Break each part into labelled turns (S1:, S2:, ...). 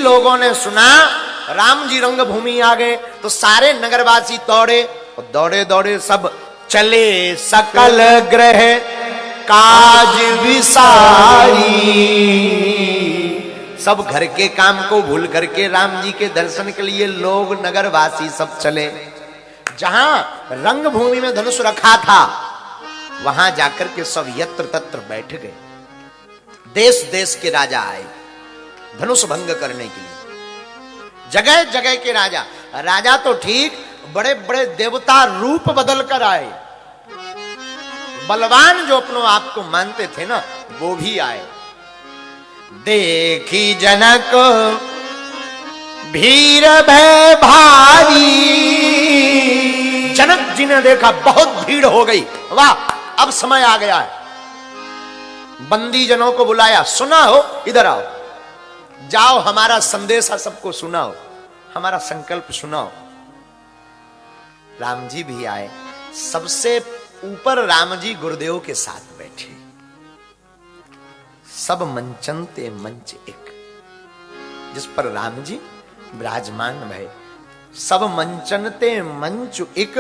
S1: लोगों ने सुना राम जी रंगभूमि आ गए तो सारे नगरवासी दौड़े और दौड़े दौड़े सब चले सकल ग्रह काज विसारी। सब घर के काम को भूल करके राम जी के दर्शन के लिए लोग नगरवासी सब चले। जहां रंगभूमि में धनुष रखा था वहां जाकर के सब यत्र तत्र बैठ गए। देश देश के राजा आए धनुष भंग करने के लिए। जगह जगह के राजा, राजा तो ठीक, बड़े बड़े देवता रूप बदल कर आए। बलवान जो अपनों आप को मानते थे ना वो भी आए। देखी जनक भीर भय भारी। जनक जी ने देखा बहुत भीड़ हो गई, वाह अब समय आ गया है। बंदी जनों को बुलाया, सुना हो इधर आओ, जाओ हमारा संदेशा सबको सुनाओ, हमारा संकल्प सुनाओ। राम जी भी आए। सबसे ऊपर राम जी गुरुदेव के साथ बैठे। सब मंचनते मंच एक, जिस पर राम जी विराजमान भय। सब मंचनते मंच एक,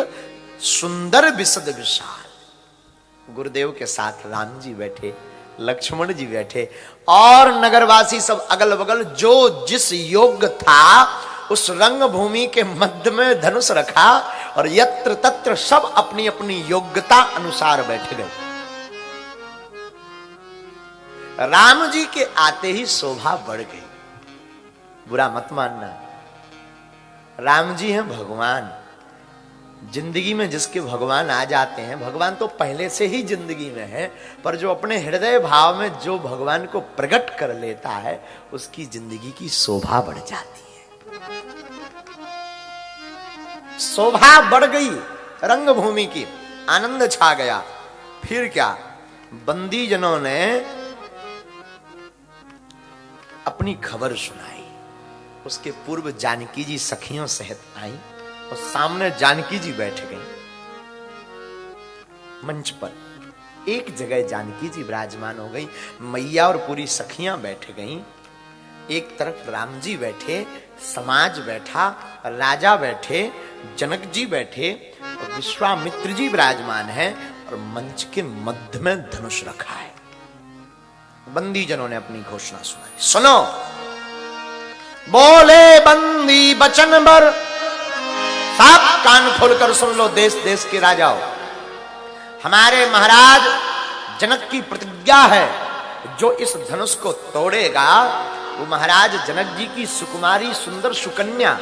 S1: सुंदर विशद विशाल। गुरुदेव के साथ राम जी बैठे, लक्ष्मण जी बैठे और नगरवासी सब अगल बगल। जो जिस योग्य था उस रंगभूमि के मध्य में धनुष रखा और यत्र तत्र सब अपनी अपनी योग्यता अनुसार बैठ गए। राम जी के आते ही शोभा बढ़ गई। बुरा मत मानना, राम जी हैं भगवान। जिंदगी में जिसके भगवान आ जाते हैं, भगवान तो पहले से ही जिंदगी में है, पर जो अपने हृदय भाव में जो भगवान को प्रकट कर लेता है उसकी जिंदगी की शोभा बढ़ जाती है। शोभा बढ़ गई रंगभूमि की, आनंद छा गया। फिर क्या, बंदी जनों ने अपनी खबर सुनाई। उसके पूर्व जानकी जी सखियों सहित आई और सामने जानकी जी बैठ गई। मंच पर एक जगह जानकी जी विराजमान हो गई, मैया और पूरी सखियां बैठ गईं। एक तरफ राम जी बैठे, समाज बैठा, राजा बैठे, जनक जी बैठे और विश्वामित्र जी विराजमान है और मंच के मध्य में धनुष रखा है। बंदी जनों ने अपनी घोषणा सुनाई। सुनो, बोले बंदी बचन बर, साफ कान खोलकर सुन लो देश देश के राजाओं। हमारे महाराज जनक की प्रतिज्ञा है, जो इस धनुष को तोड़ेगा वो महाराज जनक जी की सुकुमारी सुंदर सुकन्या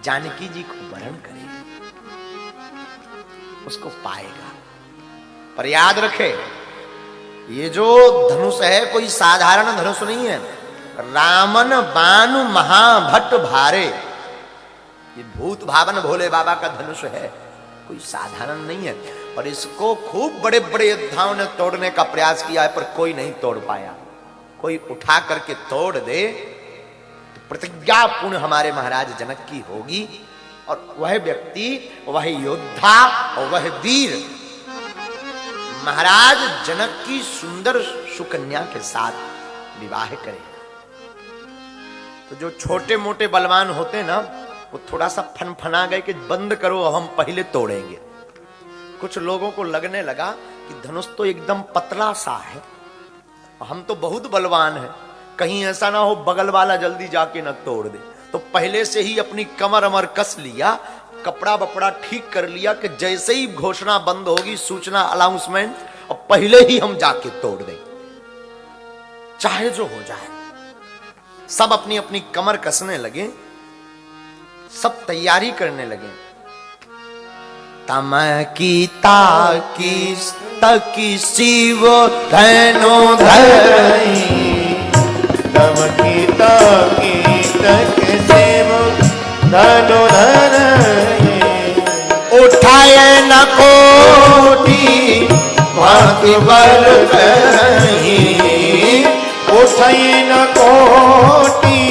S1: जानकी जी को वरण करेगी, उसको पाएगा। पर याद रखे, ये जो धनुष है कोई साधारण धनुष नहीं है। रामन बानु महाभट्ट भारे, ये भूत भावन भोले बाबा का धनुष है, कोई साधारण नहीं है। और इसको खूब बड़े बड़े योद्धाओं ने तोड़ने का प्रयास किया है पर कोई नहीं तोड़ पाया। कोई उठा करके तोड़ दे तो प्रतिज्ञा पूर्ण हमारे महाराज जनक की होगी और वह व्यक्ति, वह योद्धा और वह वीर महाराज जनक की सुंदर सुकन्या के साथ विवाह करेगा। तो जो छोटे मोटे बलवान होते ना वो थोड़ा सा फनफना गए कि बंद करो, हम पहले तोड़ेंगे। कुछ लोगों को लगने लगा कि धनुष तो एकदम पतला सा है, हम तो बहुत बलवान हैं, कहीं ऐसा ना हो बगल वाला जल्दी जाके न तोड़ दे। तो पहले से ही अपनी कमर अमर कस लिया, कपड़ा बपड़ा ठीक कर लिया कि जैसे ही घोषणा बंद होगी, सूचना अनाउंसमेंट, और पहले ही हम जाके तोड़ दें, चाहे जो हो जाए। सब अपनी अपनी कमर कसने लगे, सब तैयारी करने लगे। तम की ताकी तकी शिव धनो धरई,
S2: तम की ताकी तक शिव धनो धरई।
S1: उठाए न कोटि
S2: भांति बल कहीं, उठाए न कोटि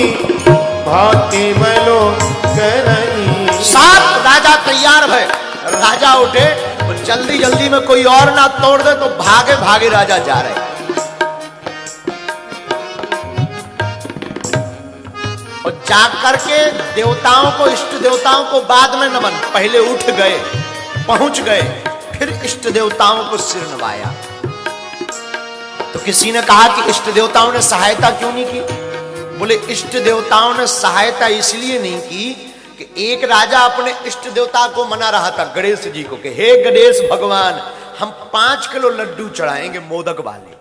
S2: भांति बलो करई।
S1: सात राजा तैयार भय, राजा उठे और जल्दी जल्दी में कोई और ना तोड़ दे तो भागे भागे राजा जा रहे। और जाकर के देवताओं को, इष्ट देवताओं को बाद में नमन, पहले उठ गए, पहुंच गए, फिर इष्ट देवताओं को सिर नवाया। तो किसी ने कहा कि इष्ट देवताओं ने सहायता क्यों नहीं की? बोले इष्ट देवताओं ने सहायता इसलिए नहीं की कि एक राजा अपने इष्ट देवता को मना रहा था, गणेश जी को, कि हे गणेश भगवान, हम 5 किलो लड्डू चढ़ाएंगे मोदक वाले,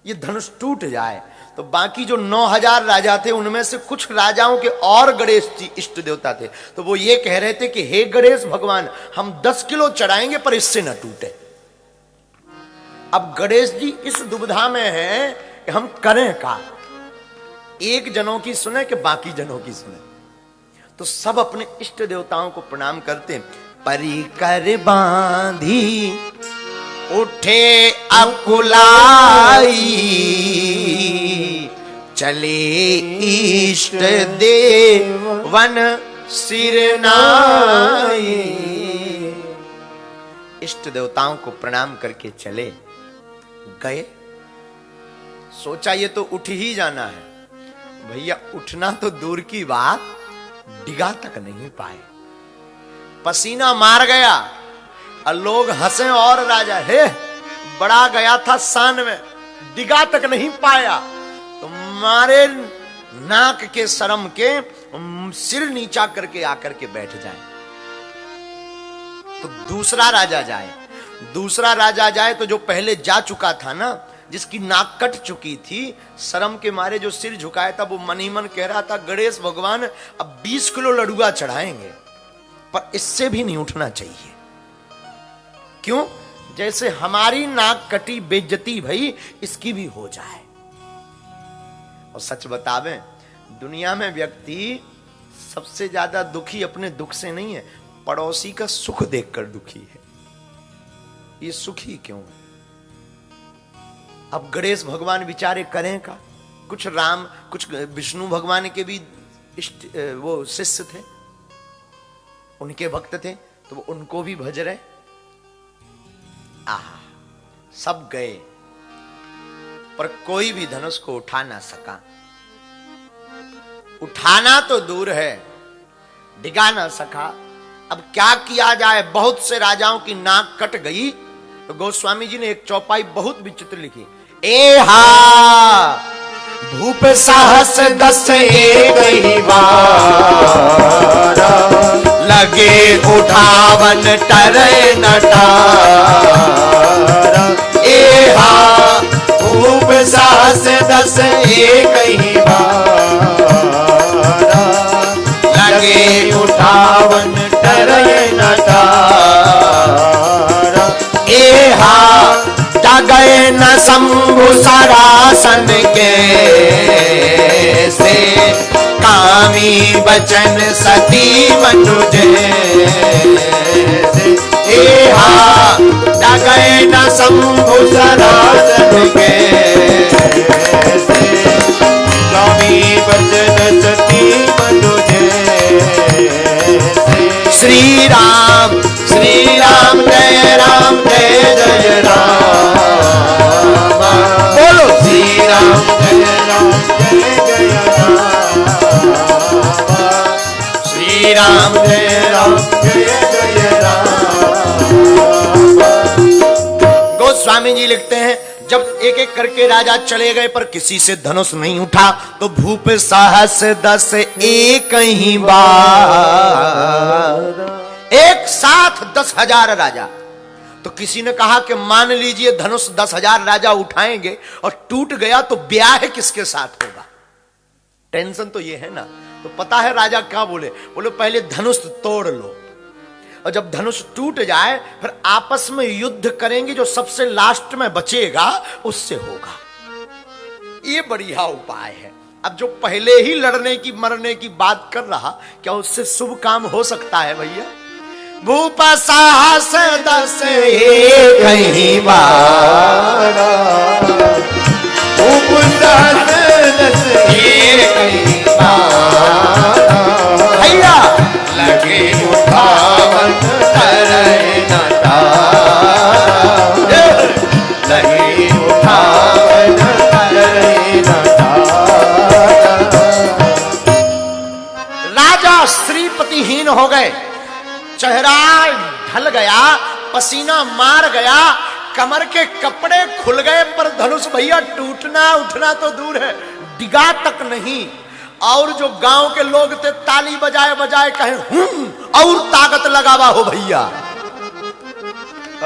S1: ये धनुष टूट जाए। तो बाकी जो 9000 राजा थे उनमें से कुछ राजाओं के और गणेश जी इष्ट देवता थे, तो वो ये कह रहे थे कि हे गणेश भगवान, हम 10 किलो चढ़ाएंगे पर इससे न टूटे। अब गणेश जी इस दुविधा में हैं कि हम करें का, एक जनों की सुने कि बाकी जनों की सुने। तो सब अपने इष्ट देवताओं को प्रणाम करते हैं। परिकर बांधी उठे अकुलाई, चले इष्ट देवन सिर नाई। इष्ट देवताओं को प्रणाम करके चले गए। सोचा ये तो उठ ही जाना है, भैया उठना तो दूर की बात, डिगा तक नहीं पाए, पसीना मार गया। और लोग हंसे और राजा, हे बड़ा गया था शान में, डिगा तक नहीं पाया, तो मारे नाक के शर्म के सिर नीचा करके आकर के बैठ जाए। तो दूसरा राजा जाए, दूसरा राजा जाए तो जो पहले जा चुका था ना, जिसकी नाक कट चुकी थी, शर्म के मारे जो सिर झुकाया था, वो मन ही मन कह रहा था, गणेश भगवान अब 20 किलो लडुआ चढ़ाएंगे, पर इससे भी नहीं उठना चाहिए। क्यों? जैसे हमारी नाक कटी, बेइज्जती भई, इसकी भी हो जाए। और सच बतावें, दुनिया में व्यक्ति सबसे ज्यादा दुखी अपने दुख से नहीं है, पड़ोसी का सुख देखकर दुखी है। ये सुखी क्यों है? अब गणेश भगवान विचारे करें का, कुछ राम, कुछ विष्णु भगवान के भी इष्ट वो शिष्य थे, उनके भक्त थे, तो वो उनको भी भज रहे। आहा, सब गए पर कोई भी धनुष को उठा ना सका। उठाना तो दूर है, डिगा ना सका। अब क्या किया जाए? बहुत से राजाओं की नाक कट गई, तो गोस्वामी जी ने एक चौपाई बहुत विचित्र लिखी। ए हा भूप साहस 10 एक ही बार, लगे उठावन टरे नटार। ए हा भूप साहस 10 एक ही बार, लगे उठावन टरे नटार। ए हा गए न शंभु सरासन के से, कामी बचन सती मनुजे से। ए हा गए न शंभु सरासन के से, कामी बचन सती मनुजे से। श्री राम जय राम जय जय राम, बोलो श्री राम जय जय राम, श्री राम जय जय राम। गोस्वामी जी लिखते हैं, जब एक एक करके राजा चले गए पर किसी से धनुष नहीं उठा, तो भूप साहस 10 एक ही बार, एक साथ 10,000 राजा। तो किसी ने कहा कि मान लीजिए धनुष 10,000 राजा उठाएंगे और टूट गया तो ब्याह किसके साथ होगा? टेंशन तो ये है ना। तो पता है राजा क्या बोले? बोले पहले धनुष तोड़ लो, और जब धनुष टूट जाए फिर आपस में युद्ध करेंगे, जो सबसे लास्ट में बचेगा उससे होगा। ये बढ़िया उपाय है। अब जो पहले ही लड़ने की मरने की बात कर रहा, क्या उससे शुभ काम हो सकता है भैया? भूप साहस 10 एक ही बार, भूप साहस 10 एक ही बार, भैया लगे उठावन टरे नटार, लगे उठावन टरे नटार। रंगीन हो गए, चेहरा ढल गया, पसीना मार गया, कमर के कपड़े खुल गए, पर धनुष भैया टूटना उठना तो दूर है, डिगा तक नहीं। और जो गांव के लोग थे ताली बजाए बजाए कहे और ताकत लगावा हो भैया।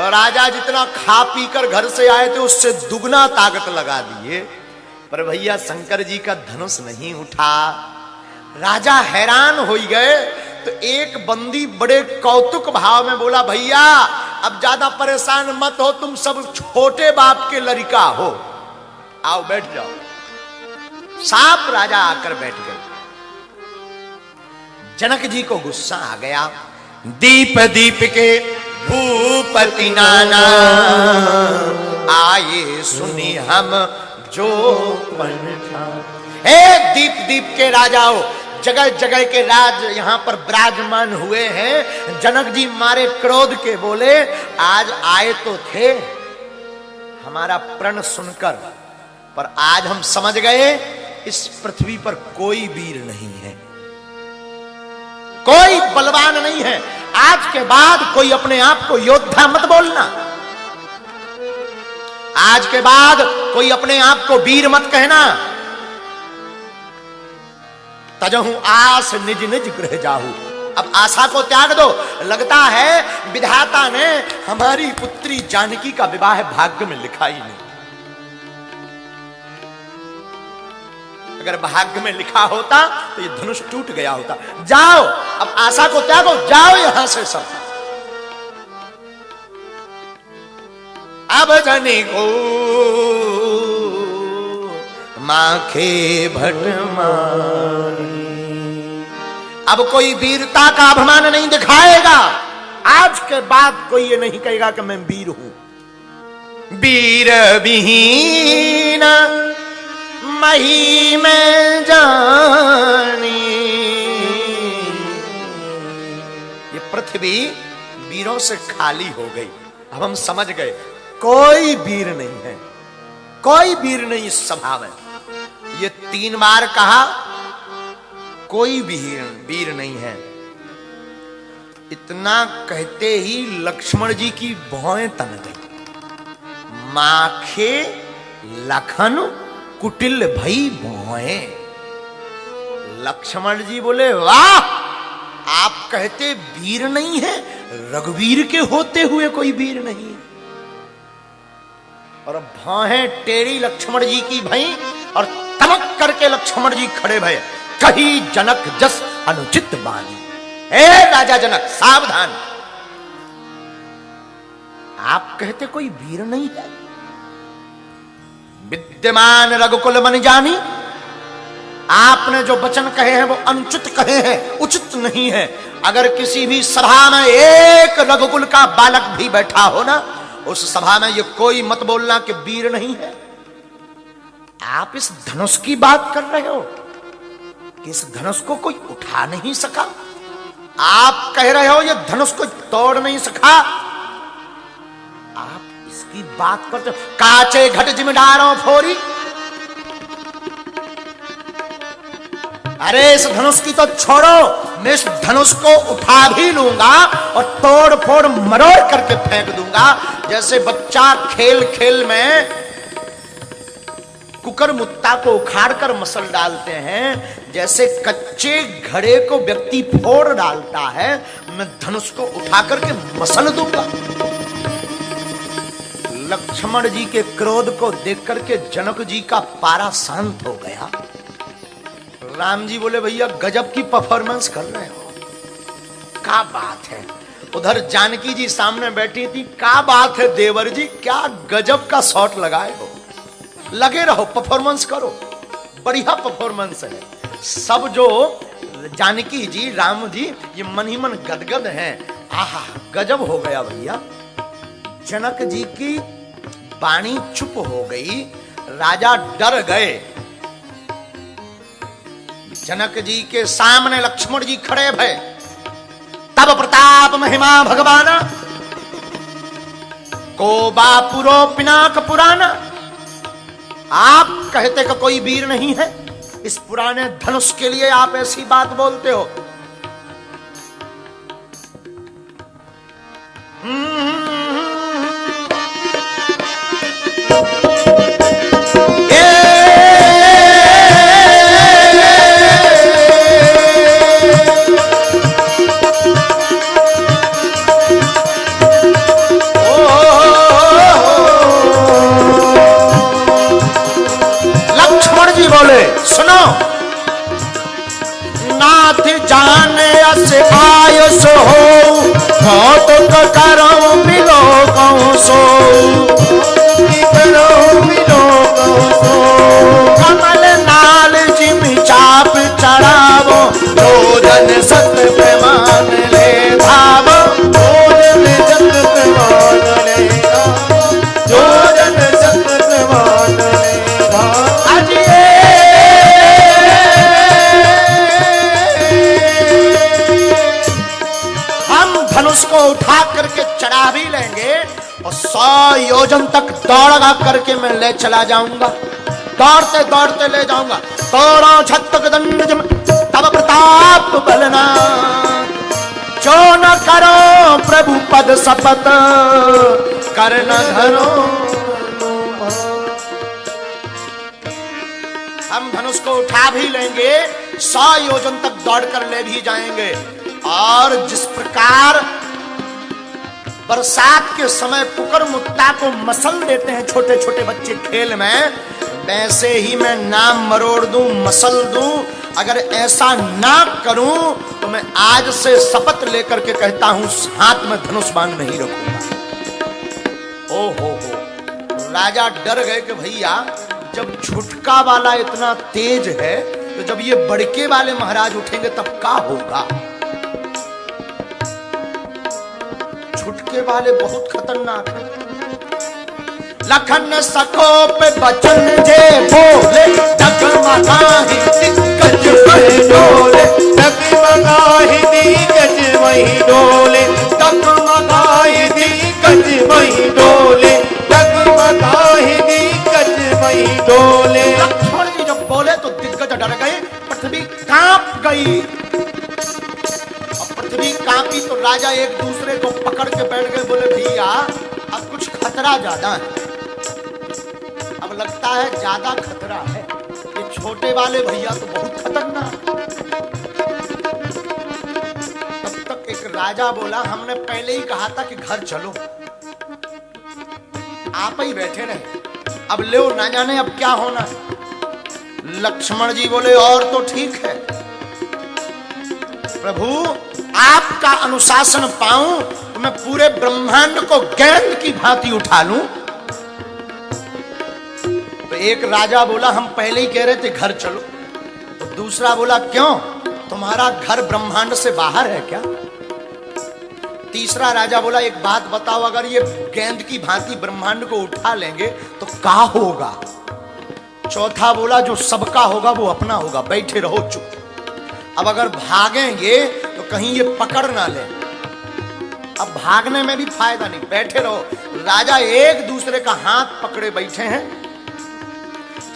S1: राजा जितना खा पी कर घर से आए थे उससे दुगना ताकत लगा दिए, पर भैया शंकर जी का धनुष नहीं उठा। राजा हैरान हो गए, तो एक बंदी बड़े कौतुक भाव में बोला, भैया अब ज्यादा परेशान मत हो, तुम सब छोटे बाप के लड़का हो, आओ बैठ जाओ। साफ राजा आकर बैठ गए। जनक जी को गुस्सा आ गया। दीप दीप के भूपति नाना, आए सुनी हम जो हे दीप दीप के राजाओं, जगह जगह के राज यहां पर विराजमान हुए हैं। जनक जी मारे क्रोध के बोले, आज आए तो थे हमारा प्रण सुनकर, पर आज हम समझ गए इस पृथ्वी पर कोई वीर नहीं है, कोई बलवान नहीं है। आज के बाद कोई अपने आप को योद्धा मत बोलना, आज के बाद कोई अपने आप को वीर मत कहना। तजहु आस निज निज गृह जाहू, अब आशा को त्याग दो। लगता है विधाता ने हमारी पुत्री जानकी का विवाह भाग्य में लिखा ही नहीं। अगर भाग्य में लिखा होता तो ये धनुष टूट गया होता। जाओ अब आशा को त्यागो, जाओ यहां से सब। अब जनी को माखे भटमानी, अब कोई वीरता का अभिमान नहीं दिखाएगा। आज के बाद कोई ये नहीं कहेगा कि मैं वीर हूं। वीर विहीन मही में जानी, ये पृथ्वी वीरों से खाली हो गई। अब हम समझ गए कोई वीर नहीं है, कोई वीर नहीं इस सभा में। ये 3 बार कहा, कोई वीर नहीं है। इतना कहते ही लक्ष्मण जी की भौएं तन गई। माखे लखन कुटिल भई भौएं। लक्ष्मण जी बोले, वाह, आप कहते वीर नहीं है, रघुवीर के होते हुए कोई वीर नहीं है। और भौहें टेढ़ी लक्ष्मण जी की भई, और तमक करके लक्ष्मण जी खड़े भये। कही जनक जस अनुचित बानी, हे राजा जनक सावधान, आप कहते कोई वीर नहीं है। विद्यमान रघुकुल मन जानी, आपने जो वचन कहे हैं वो अनुचित कहे हैं, उचित नहीं है। अगर किसी भी सभा में एक रघुकुल का बालक भी बैठा हो ना, उस सभा में ये कोई मत बोलना कि वीर नहीं है। आप इस धनुष की बात कर रहे हो कि इस धनुष को कोई उठा नहीं सका। आप कह रहे हो ये धनुष को तोड़ नहीं सका। आप इसकी बात करते हो। काचे घट जिमिदारों फोरी, अरे इस धनुष की तो छोड़ो, मैं इस धनुष को उठा भी लूंगा और तोड़ फोड़ मरोड़ करके फेंक दूंगा। जैसे बच्चा खेल खेल में कुकर मुत्ता को उखाड़ कर मसल डालते हैं, जैसे कच्चे घड़े को व्यक्ति फोड़ डालता है, मैं धनुष को उठा करके मसल दूंगा। लक्ष्मण जी के क्रोध को देख करके जनक जी का पारा शांत हो गया। राम जी बोले, भैया गजब की परफॉर्मेंस कर रहे हो, क्या बात है। उधर जानकी जी सामने बैठी थी, क्या बात है देवर जी, क्या गजब का शॉट लगाए हो, लगे रहो, परफॉर्मेंस करो, बढ़िया परफॉर्मेंस है। सब जो जानकी जी राम जी ये मन ही मन गदगद हैं। आहा गजब हो गया भैया। जनक जी की वाणी चुप हो गई, राजा डर गए। जनक जी के सामने लक्ष्मण जी खड़े भय। तब प्रताप महिमा भगवाना, को बापुरो पिनाक पुराना। आप कहते कि कोई वीर नहीं है, इस पुराने धनुष के लिए आप ऐसी बात बोलते हो। नाथ जाने अस आयुष हो, कौतुक करो बिलोकं सो। कमल नाल जिम चाप चढ़ावो, रोजन सत प्रमाण ले धावो।
S2: जोजन सत प्रमाण ले धावो, जोजन सत प्रमाण ले धावो।
S1: अजिए हम धनुष को उठा करके चढ़ा भी लेंगे और 100 योजन तक दौड़ा करके मैं ले चला जाऊंगा, दौड़ते दौड़ते ले जाऊंगा। तोड़ो छत्तक दंड जम तब प्रताप बलना, जो न करो प्रभु पद शपथ कर न धरो। हम धनुष को उठा भी लेंगे, 100 योजन तक दौड़ कर ले भी जाएंगे। और जिस प्रकार बरसात के समय पुकर मुत्ता को मसल देते हैं छोटे छोटे बच्चे खेल में, वैसे ही मैं नाम मरोड़ दूं, मसल दूं। अगर ऐसा ना करूं तो मैं आज से शपथ लेकर के कहता हूं हाथ में धनुष बाण नहीं रखूंगा। ओ हो, राजा डर गए कि भैया जब छुटका वाला इतना तेज है तो जब ये बड़के वाले महाराज उठेंगे तब क्या होगा। छुटके वाले बहुत खतरनाक है। लखन सको पे बचन जे बोले, डगमगाही दिग्गज वही डोले।
S2: डगमगाही दिग्गज वही डोले, डगमगाही दिग्गज वही डोले, डगमगाही दिग्गज वही डोले।
S1: लक्ष्मण जी जब बोले तो दिग्गज डर गए, पृथ्वी कांप गई। पृथ्वी कांपी तो राजा एक दूसरे को पकड़ के बैठ गए, बोले भैया अब कुछ खतरा ज्यादा है। अब लगता है ज्यादा खतरा है, ये छोटे वाले भैया तो बहुत खतरनाक। तब तक एक राजा बोला, हमने पहले ही कहा था कि घर चलो, आप ही बैठे रहे, अब ले ना जाने अब क्या होना है। लक्ष्मण जी बोले और तो ठीक है प्रभु, आपका अनुशासन पाऊं तो मैं पूरे ब्रह्मांड को गेंद की भांति उठा लूं। तो एक राजा बोला हम पहले ही कह रहे थे घर चलो, तो दूसरा बोला क्यों, तुम्हारा घर ब्रह्मांड से बाहर है क्या। तीसरा राजा बोला एक बात बताओ, अगर ये गेंद की भांति ब्रह्मांड को उठा लेंगे तो क्या होगा। चौथा बोला जो सबका होगा वो अपना होगा, बैठे रहो चुप। अब अगर भागेंगे तो कहीं ये पकड़ ना ले, अब भागने में भी फायदा नहीं, बैठे रहो। राजा एक दूसरे का हाथ पकड़े बैठे हैं।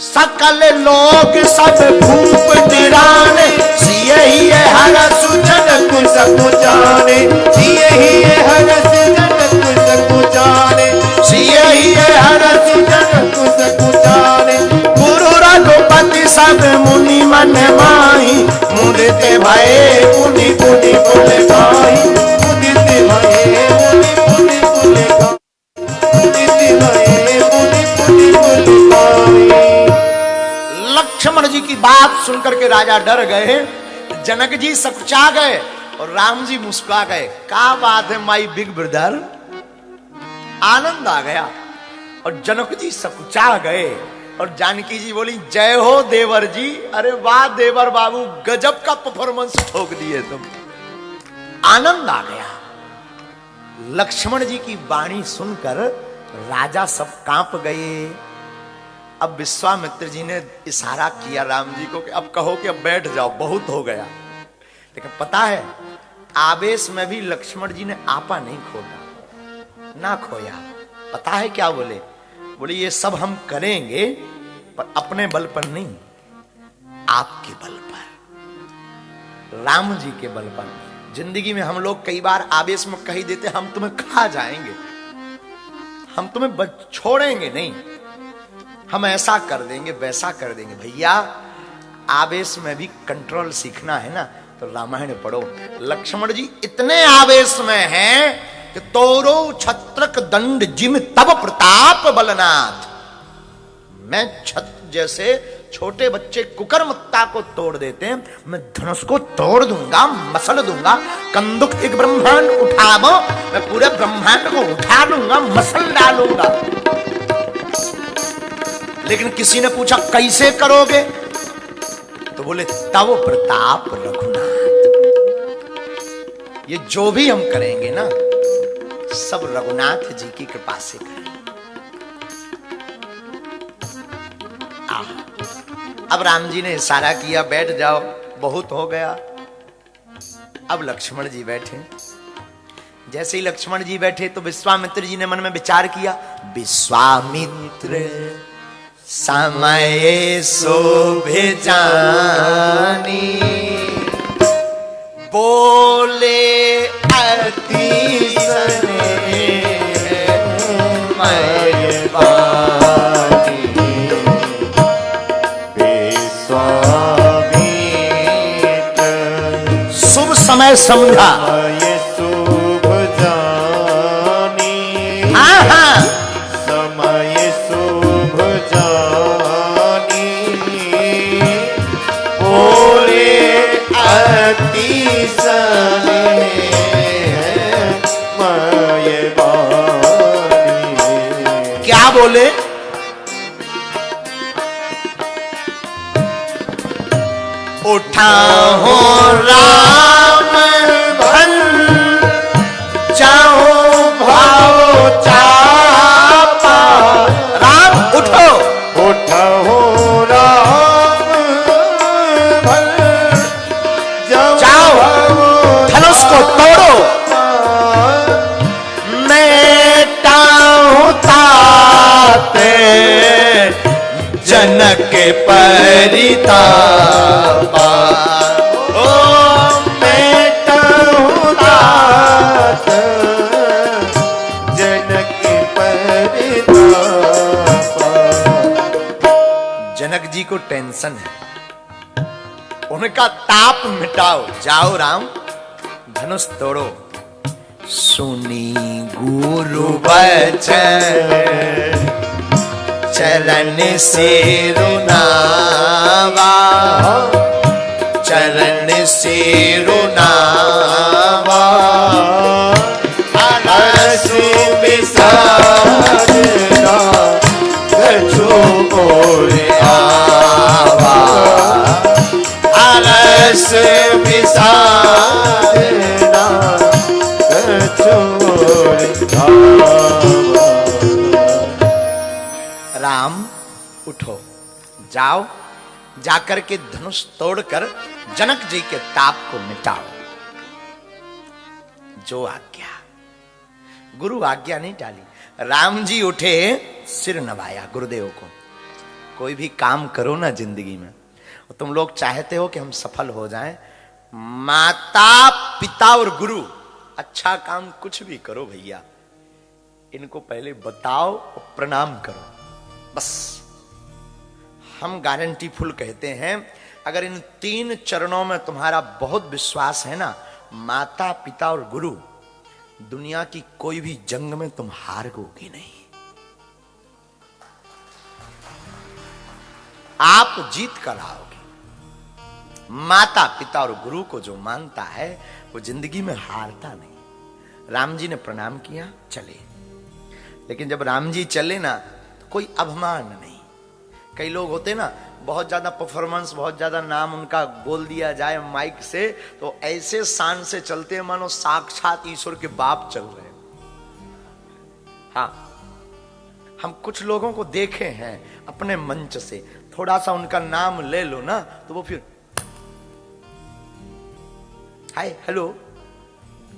S1: सकल लोग सब भूप निराने, सिए ही हर सुजन कुस कुचाने,
S2: सिए ही हर सुजन कुस कुचाने,
S1: सिए ही हर
S2: सुजन कुस कुचाने।
S1: गुरु रघुपति सब मुनि मन माही, मुदित भये मुनि मुनि कुल गाई।
S2: मुदित भये मुनि मुनि कुल गाई, मुदित भये मुनि मुनि कुल गाई।
S1: लक्ष्मण जी की बात सुनकर के राजा डर गए, जनक जी सकुचा गए और राम जी मुस्कुरा गए। क्या बात है माई बिग ब्रदर, आनंद आ गया। और जनक जी सकुचा गए और जानकी जी बोली जय हो देवर जी। अरे वाह देवर बाबू, गजब का परफॉर्मेंस ठोक दिए तुम। आनंद आ गया। लक्ष्मण जी की वाणी सुनकर राजा सब कांप गए। अब विश्वामित्र जी ने इशारा किया राम जी को कि अब कहो कि अब बैठ जाओ, बहुत हो गया। लेकिन पता है आवेश में भी लक्ष्मण जी ने आपा नहीं खोला, ना खोया। पता है क्या बोले, बोले ये सब हम करेंगे पर अपने बल पर नहीं, आपके बल पर, राम जी के बल पर। जिंदगी में हम लोग कई बार आवेश में कही देते हम तुम्हें खा जाएंगे, हम तुम्हें छोड़ेंगे नहीं, हम ऐसा कर देंगे वैसा कर देंगे। भैया आवेश में भी कंट्रोल सीखना है ना, तो रामायण पढ़ो। लक्ष्मण जी इतने आवेश में हैं कि तोरो छत्रक दंड जिम तब प्रताप बलनाथ। मैं छत्र जैसे छोटे बच्चे कुकर्मत्ता को तोड़ देते हैं, मैं धनुष को तोड़ दूंगा, मसल दूंगा। कंदुक एक ब्रह्मांड उठावो, मैं पूरे ब्रह्मांड को उठा लूंगा, मसल डालूंगा। लेकिन किसी ने पूछा कैसे करोगे, तो बोले तव प्रताप रघुनाथ। ये जो भी हम करेंगे ना, सब रघुनाथ जी की कृपा से करेंगे। अब राम जी ने इशारा किया, बैठ जाओ, बहुत हो गया। अब लक्ष्मण जी बैठे। जैसे ही लक्ष्मण जी बैठे तो विश्वामित्र जी ने मन में विचार किया, विश्वामित्र समय शोभे जानी, बोले अति स्नेह वाणी, शुभ समय समझा,
S2: शुभ जानी, समय शुभ जानी, बोले अति स्नेहमय वाणी।
S1: क्या बोले? उठा हो राम भन, जाओ भाव चापा। राम उठो,
S2: उठो राम भन,
S1: जाओ धनुष को तोड़ो, मेटाऊं ताते जनक परितापा।
S2: ओ मेटाऊं तात जनक परितापा।
S1: जनक जी को टेंशन है, उनका ताप मिटाओ। जाओ राम, धनुष तोड़ो। सुनी गुरु वचन, चरण सिरुनावा, चरण सिरुनावा।
S2: हर्षि विषादना कछु मोरे आवा।
S1: आलस
S2: विषादना कछु मोरे आवा।
S1: राम उठो, जाओ, जाकर के धनुष तोड़कर जनक जी के ताप को मिटाओ। जो आज्ञा, गुरु आज्ञा नहीं टाली। राम जी उठे, सिर नवाया गुरुदेव को। कोई भी काम करो ना जिंदगी में, तुम लोग चाहते हो कि हम सफल हो जाएं, माता पिता और गुरु, अच्छा काम कुछ भी करो भैया, इनको पहले बताओ और प्रणाम करो, बस। हम गारंटी फुल कहते हैं, अगर इन 3 चरणों में तुम्हारा बहुत विश्वास है ना, माता पिता और गुरु, दुनिया की कोई भी जंग में तुम हारोगे नहीं, आप जीत कर आओगे। माता पिता और गुरु को जो मानता है वो जिंदगी में हारता नहीं। राम जी ने प्रणाम किया, चले। लेकिन जब राम जी चले ना, तो कोई अभिमान नहीं। कई लोग होते ना, बहुत ज्यादा परफॉर्मेंस, बहुत ज्यादा नाम उनका बोल दिया जाए माइक से, तो ऐसे शान से चलते हैं मानो साक्षात ईश्वर के बाप चल रहे हैं। हाँ, हम कुछ लोगों को देखे हैं अपने मंच से, थोड़ा सा उनका नाम ले लो ना तो वो फिर हाय हेलो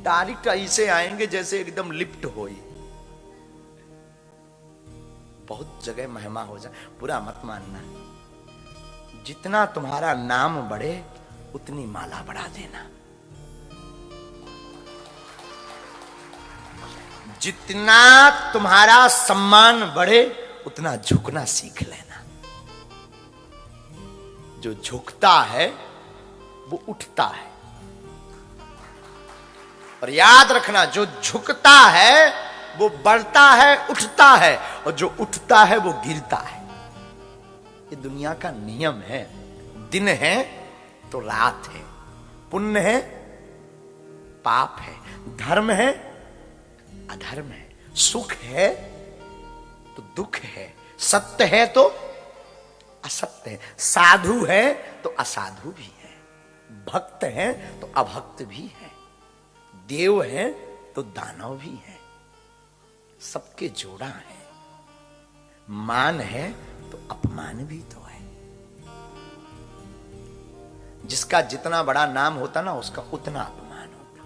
S1: डायरेक्ट ऐसे आएंगे जैसे एकदम लिफ्ट हो। बहुत जगह महिमा हो जाए, बुरा मत मानना। जितना तुम्हारा नाम बढ़े उतनी माला बढ़ा देना, जितना तुम्हारा सम्मान बढ़े उतना झुकना सीख लेना। जो झुकता है वो उठता है, और याद रखना जो झुकता है वो बढ़ता है, उठता है, और जो उठता है वो गिरता है। ये दुनिया का नियम है। दिन है तो रात है, पुण्य है पाप है, धर्म है अधर्म है, सुख है तो दुख है, सत्य है तो असत्य है, साधु है तो असाधु भी है, भक्त है तो अभक्त भी है, देव है तो दानव भी है, सबके जोड़ा है। मान है तो अपमान भी तो है। जिसका जितना बड़ा नाम होता ना उसका उतना अपमान होता,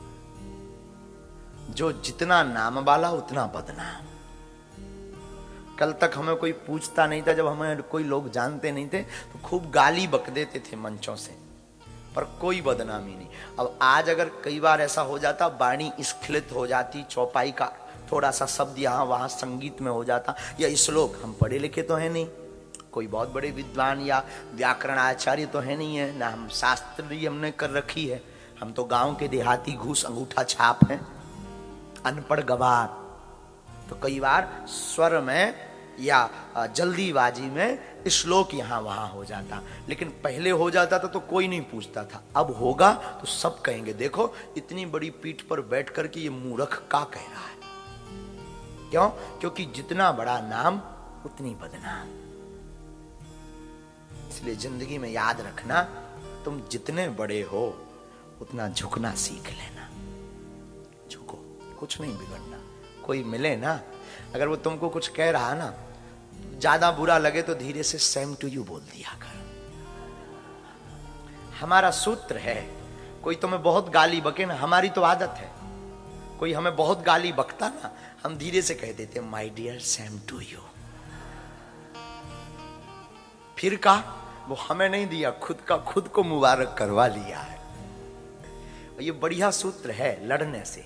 S1: जो जितना नाम वाला उतना बदनाम। कल तक हमें कोई पूछता नहीं था, जब हमें कोई लोग जानते नहीं थे तो खूब गाली बक देते थे मंचों से, पर कोई बदनामी नहीं। अब आज अगर कई बार ऐसा हो जाता, वाणी स्खलित हो जाती, चौपाई का थोड़ा सा शब्द यहाँ वहां संगीत में हो जाता, या श्लोक, हम पढ़े लिखे तो है नहीं, कोई बहुत बड़े विद्वान या व्याकरण आचार्य तो है नहीं है ना, हम शास्त्री हमने कर रखी है, हम तो गांव के देहाती घूस अंगूठा छाप हैं, अनपढ़ गवार। तो कई बार स्वर में या जल्दीबाजी में श्लोक यहाँ वहां हो जाता, लेकिन पहले हो जाता था तो कोई नहीं पूछता था। अब होगा तो सब कहेंगे, देखो इतनी बड़ी पीठ पर बैठ करके ये मूर्ख का कह रहा है। क्यों? क्योंकि जितना बड़ा नाम उतनी बदनाम। इसलिए जिंदगी में याद रखना, तुम जितने बड़े हो उतना झुकना सीख लेना। झुको, कुछ नहीं बिगड़ना। कोई मिले ना, अगर वो तुमको कुछ कह रहा ना, ज्यादा बुरा लगे तो धीरे से सेम टू यू बोल दिया कर। हमारा सूत्र है, कोई तुम्हें बहुत गाली बके ना, हमारी तो आदत है, कोई हमें बहुत गाली बकता ना, हम धीरे से कह देते my dear same to you. फिर कहा, वो हमें नहीं दिया, खुद का खुद को मुबारक करवा लिया है। ये बढ़िया सूत्र है लड़ने से।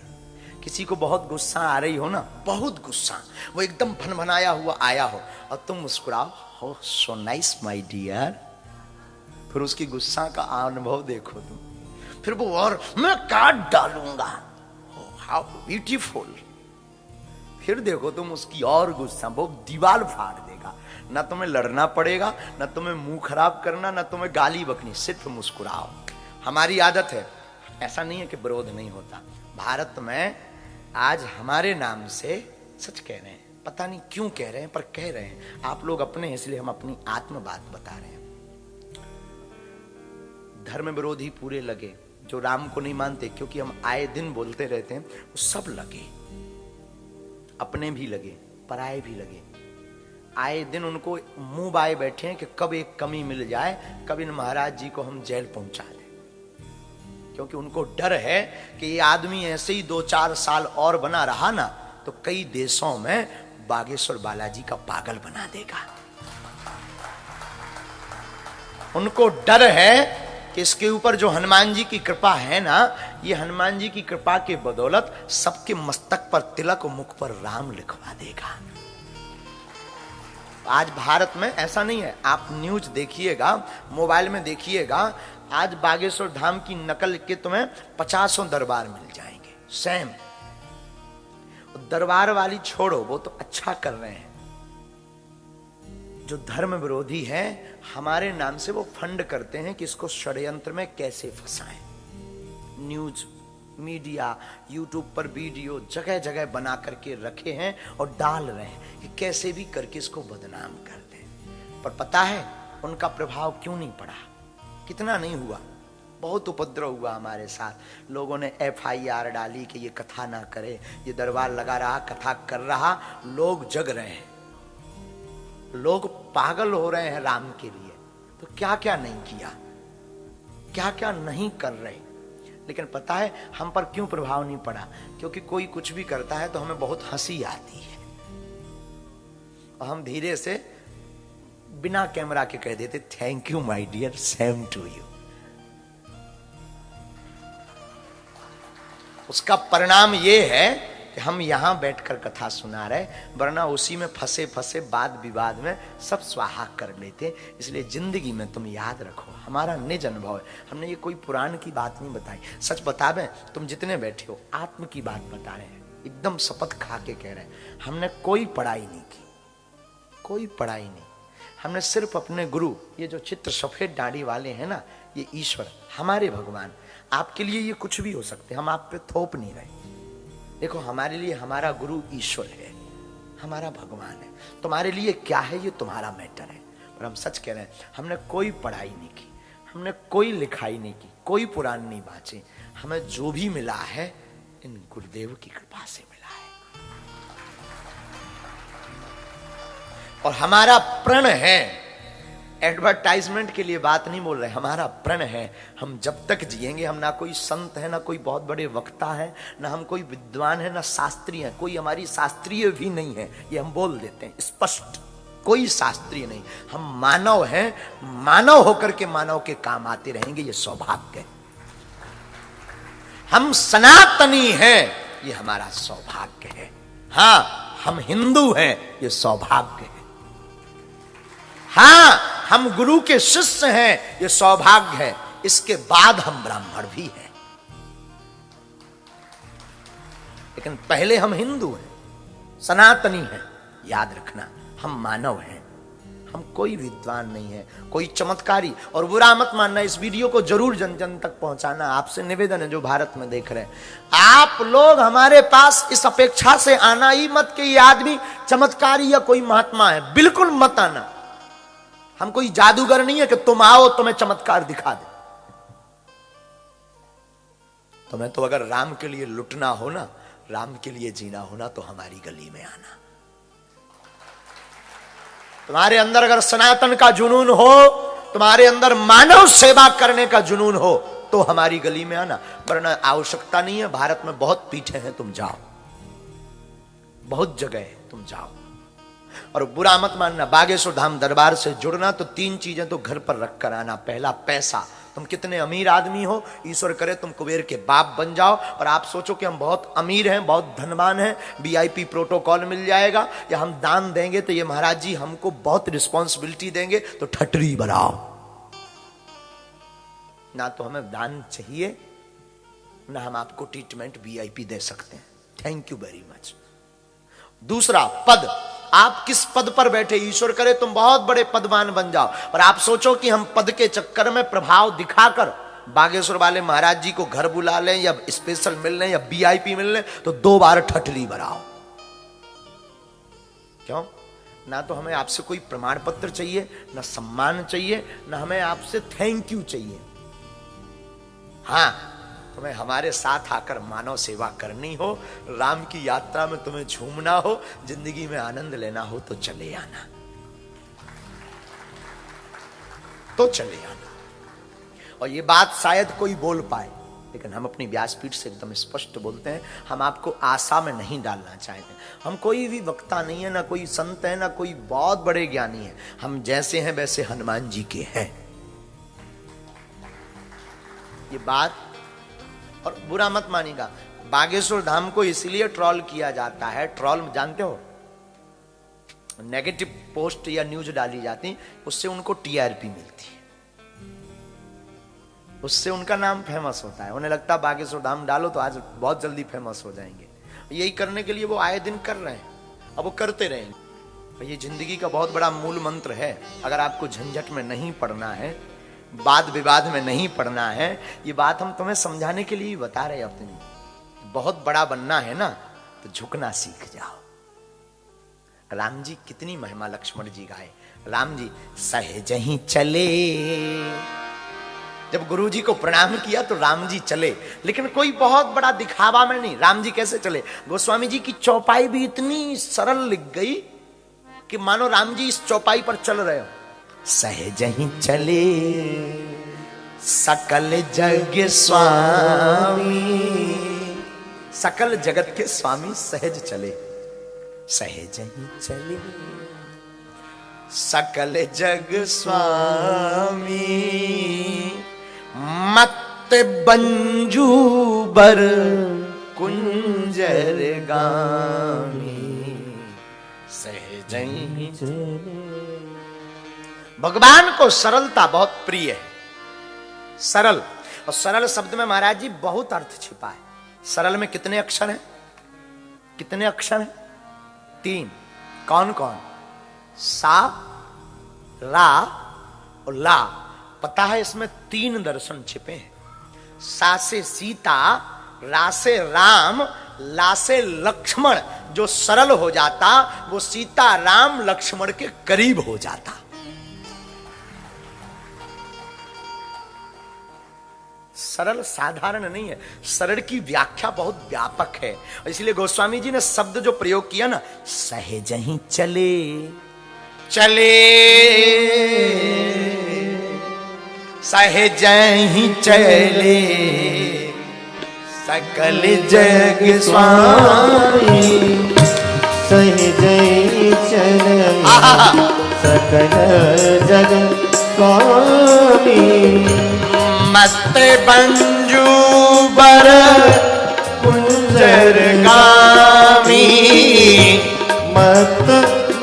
S1: किसी को बहुत गुस्सा आ रही हो ना, बहुत गुस्सा, वो एकदम भनभनाया हुआ आया हो और तुम मुस्कुराओ, हो सो नाइस माय डियर, फिर उसकी गुस्सा का अनुभव देखो तुम, फिर वो और मैं काट डालूंगा, हाउ ब्यूटीफुल, फिर देखो तुम उसकी और गुस्सा, वो दीवार फाड़ देगा। ना तुम्हें लड़ना पड़ेगा, ना तुम्हें मुंह खराब करना, ना तुम्हें गाली बकनी, सिर्फ मुस्कुराओ। हमारी आदत है, ऐसा नहीं है कि विरोध नहीं होता। भारत में आज हमारे नाम से, सच कह रहे हैं, पता नहीं क्यों कह रहे हैं पर कह रहे हैं, आप लोग अपने, इसलिए हम अपनी आत्म बात बता रहे हैं। धर्म विरोधी पूरे लगे, जो राम को नहीं मानते, क्योंकि हम आए दिन बोलते रहते हैं, वो सब लगे, अपने भी लगे पराए भी लगे। आए दिन उनको मुंह बाए बैठे हैं कि कब एक कमी मिल जाए, कब इन महाराज जी को हम जेल पहुंचा दें, क्योंकि उनको डर है कि ये आदमी ऐसे ही 2-4 साल और बना रहा ना तो कई देशों में बागेश्वर बालाजी का पागल बना देगा। उनको डर है कि इसके ऊपर जो हनुमान जी की कृपा है ना, ये हनुमान जी की कृपा के बदौलत सबके मस्तक पर तिलक और मुख पर राम लिखवा देगा। आज भारत में ऐसा नहीं है, आप न्यूज देखिएगा, मोबाइल में देखिएगा, आज बागेश्वर धाम की नकल के तुम्हें 50 दरबार मिल जाएंगे सेम। दरबार वाली छोड़ो, वो तो अच्छा कर रहे हैं। जो धर्म विरोधी है, हमारे नाम से वो फंड करते हैं कि इसको षड्यंत्र में कैसे फंसाएं। न्यूज मीडिया, यूट्यूब पर वीडियो जगह जगह बना करके रखे हैं और डाल रहे हैं कि कैसे भी करके इसको बदनाम कर दें। पर पता है उनका प्रभाव क्यों नहीं पड़ा, कितना नहीं हुआ। बहुत उपद्रव हुआ हमारे साथ, लोगों ने FIR डाली कि ये कथा ना करे, ये दरबार लगा रहा, कथा कर रहा। लोग जग रहे हैं, लोग पागल हो रहे हैं राम के लिए, तो क्या क्या नहीं किया, क्या क्या नहीं कर रहे। लेकिन पता है हम पर क्यों प्रभाव नहीं पड़ा, क्योंकि कोई कुछ भी करता है तो हमें बहुत हंसी आती है और हम धीरे से बिना कैमरा के कह देते thank you my dear same to you. उसका परिणाम ये है कि हम यहां बैठकर कथा सुना रहे, वरना उसी में फंसे फंसे वाद विवाद में सब स्वाहा कर लेते। इसलिए जिंदगी में तुम याद रखो, हमारा निज अनुभव है, हमने ये कोई पुराण की बात नहीं बताई। सच बता दें, तुम जितने बैठे हो आत्म की बात बता रहे हैं, एकदम शपथ खा के कह रहे हैं। हमने कोई पढ़ाई नहीं की, कोई पढ़ाई नहीं। हमने सिर्फ अपने गुरु, ये जो चित्र सफेद दाढ़ी वाले हैं ना, ये ईश्वर, हमारे भगवान। आपके लिए ये कुछ भी हो सकते, हम आप पे थोप नहीं रहे। देखो, हमारे लिए हमारा गुरु ईश्वर है, हमारा भगवान है। तुम्हारे लिए क्या है ये तुम्हारा मैटर है। और हम सच कह रहे हैं, हमने कोई पढ़ाई नहीं की, हमने कोई लिखाई नहीं की, कोई पुराण नहीं बाँचे। हमें जो भी मिला है इन गुरुदेव की कृपा से मिला है। और हमारा प्रण है, एडवर्टाइजमेंट के लिए बात नहीं बोल रहे, हमारा प्रण है, हम जब तक जिएंगे, हम ना कोई संत है, ना कोई बहुत बड़े वक्ता है, ना हम कोई विद्वान है, ना शास्त्रीय है, कोई हमारी शास्त्रीय भी नहीं है, ये हम बोल देते हैं स्पष्ट, कोई शास्त्रीय नहीं। हम मानव हैं, मानव होकर के मानव के काम आते रहेंगे, ये सौभाग्य है। हम सनातनी हैं, ये हमारा सौभाग्य है। हां, हम हिंदू हैं, ये सौभाग्य है। हां, हम गुरु के शिष्य हैं, ये सौभाग्य है। इसके बाद हम ब्राह्मण भी हैं, लेकिन पहले हम हिंदू हैं, सनातनी हैं। याद रखना, हम मानव हैं, हम कोई विद्वान नहीं है, कोई चमत्कारी। और बुरा मत मानना, इस वीडियो को जरूर जन जन तक पहुंचाना, आपसे निवेदन है जो भारत में देख रहे हैं। आप लोग हमारे पास इस अपेक्षा से आना ही मत कि ये आदमी चमत्कारी या कोई महात्मा है, बिल्कुल मत आना। हम कोई जादूगर नहीं है कि तुम आओ तुम्हें चमत्कार दिखा दे। तुम्हें तो अगर राम के लिए लुटना हो ना, राम के लिए जीना हो ना, तो हमारी गली में आना। तुम्हारे अंदर अगर सनातन का जुनून हो, तुम्हारे अंदर मानव सेवा करने का जुनून हो, तो हमारी गली में आना, वरना आवश्यकता नहीं है। भारत में बहुत पीठे हैं, तुम जाओ, बहुत जगह है, तुम जाओ। और बुरा मत मानना, बागेश्वर धाम दरबार से जुड़ना तो 3 चीजें तो घर पर रख कर आना। पहला, पैसा। तुम कितने अमीर आदमी हो, ईश्वर करे तुम कुबेर के बाप बन जाओ और आप सोचो कि हम बहुत अमीर हैं, बहुत धनवान हैं, वीआईपी प्रोटोकॉल मिल जाएगा, या हम दान देंगे तो ये महाराज जी हमको बहुत रिस्पॉन्सिबिलिटी देंगे, तो ठटरी बनाओ ना। तो हमें दान चाहिए ना हम आपको ट्रीटमेंट वीआईपी दे सकते हैं। Thank you very much. दूसरा, पद। आप किस पद पर बैठे, ईश्वर करे तुम बहुत बड़े पदवान बन जाओ और आप सोचो कि हम पद के चक्कर में प्रभाव दिखाकर बागेश्वर वाले महाराज जी को घर बुला लें या स्पेशल मिल लें या वीआईपी मिल लें, तो 2 बार ठटली बराओ। क्यों? ना तो हमें आपसे कोई प्रमाण पत्र चाहिए, ना सम्मान चाहिए, ना हमें आपसे थैंक यू चाहिए। हां, तुम्हें हमारे साथ आकर मानव सेवा करनी हो, राम की यात्रा में तुम्हें झूमना हो, जिंदगी में आनंद लेना हो, तो चले आना, तो चले आना। और ये बात शायद कोई बोल पाए, लेकिन हम अपनी व्यासपीठ से एकदम स्पष्ट बोलते हैं। हम आपको आशा में नहीं डालना चाहते। हम कोई भी वक्ता नहीं है, ना कोई संत है, ना कोई बहुत बड़े ज्ञानी है। हम जैसे हैं वैसे हनुमान जी के हैं, ये बात। और बुरा मत मानिएगा, बागेश्वर धाम को इसलिए ट्रोल किया जाता है। ट्रोल जानते हो, नेगेटिव पोस्ट या न्यूज डाली जाती, उससे उनको टीआरपी मिलती है, उससे उनका नाम फेमस होता है। उन्हें लगता है बागेश्वर धाम डालो तो आज बहुत जल्दी फेमस हो जाएंगे। यही करने के लिए वो आए दिन कर रहे हैं, अब वो करते रहेंगे। ये जिंदगी का बहुत बड़ा मूल मंत्र है। अगर आपको झंझट में नहीं पड़ना है, वाद विवाद में नहीं पड़ना है, ये बात हम तुम्हें समझाने के लिए बता रहे हैं। अपनी बहुत बड़ा बनना है ना, तो झुकना सीख जाओ। राम जी कितनी महिमा लक्ष्मण जी गाए। राम जी सहज ही चले, जब गुरु जी को प्रणाम किया तो राम जी चले, लेकिन कोई बहुत बड़ा दिखावा में नहीं। राम जी कैसे चले? गोस्वामी जी की चौपाई भी इतनी सरल लिख गई कि मानो राम जी इस चौपाई पर चल रहे हो। सहज ही चले सकल जग स्वामी, सकल जगत के स्वामी सहज चले। सहज ही चले सकल जग स्वामी, मत बंजू बर कुंजर गामी, सहज ही चले। भगवान को सरलता बहुत प्रिय है। सरल, और सरल शब्द में महाराज जी बहुत अर्थ छिपा है। सरल में कितने अक्षर हैं? कितने अक्षर हैं? 3। कौन कौन? सा, रा और ला, पता है इसमें 3 दर्शन छिपे हैं। सा से सीता, रा से राम, ला से लक्ष्मण। जो सरल हो जाता वो सीता राम लक्ष्मण के करीब हो जाता। सरल साधारण नहीं है, सरल की व्याख्या बहुत व्यापक है। इसलिए गोस्वामी जी ने शब्द जो प्रयोग किया ना, सहज ही चले चले, सहज ही चले सकल जग स्वामी।
S2: सहज ही चले सकल जग स्वामी।
S1: मत बंजू बर कुंजर गामी।
S2: मत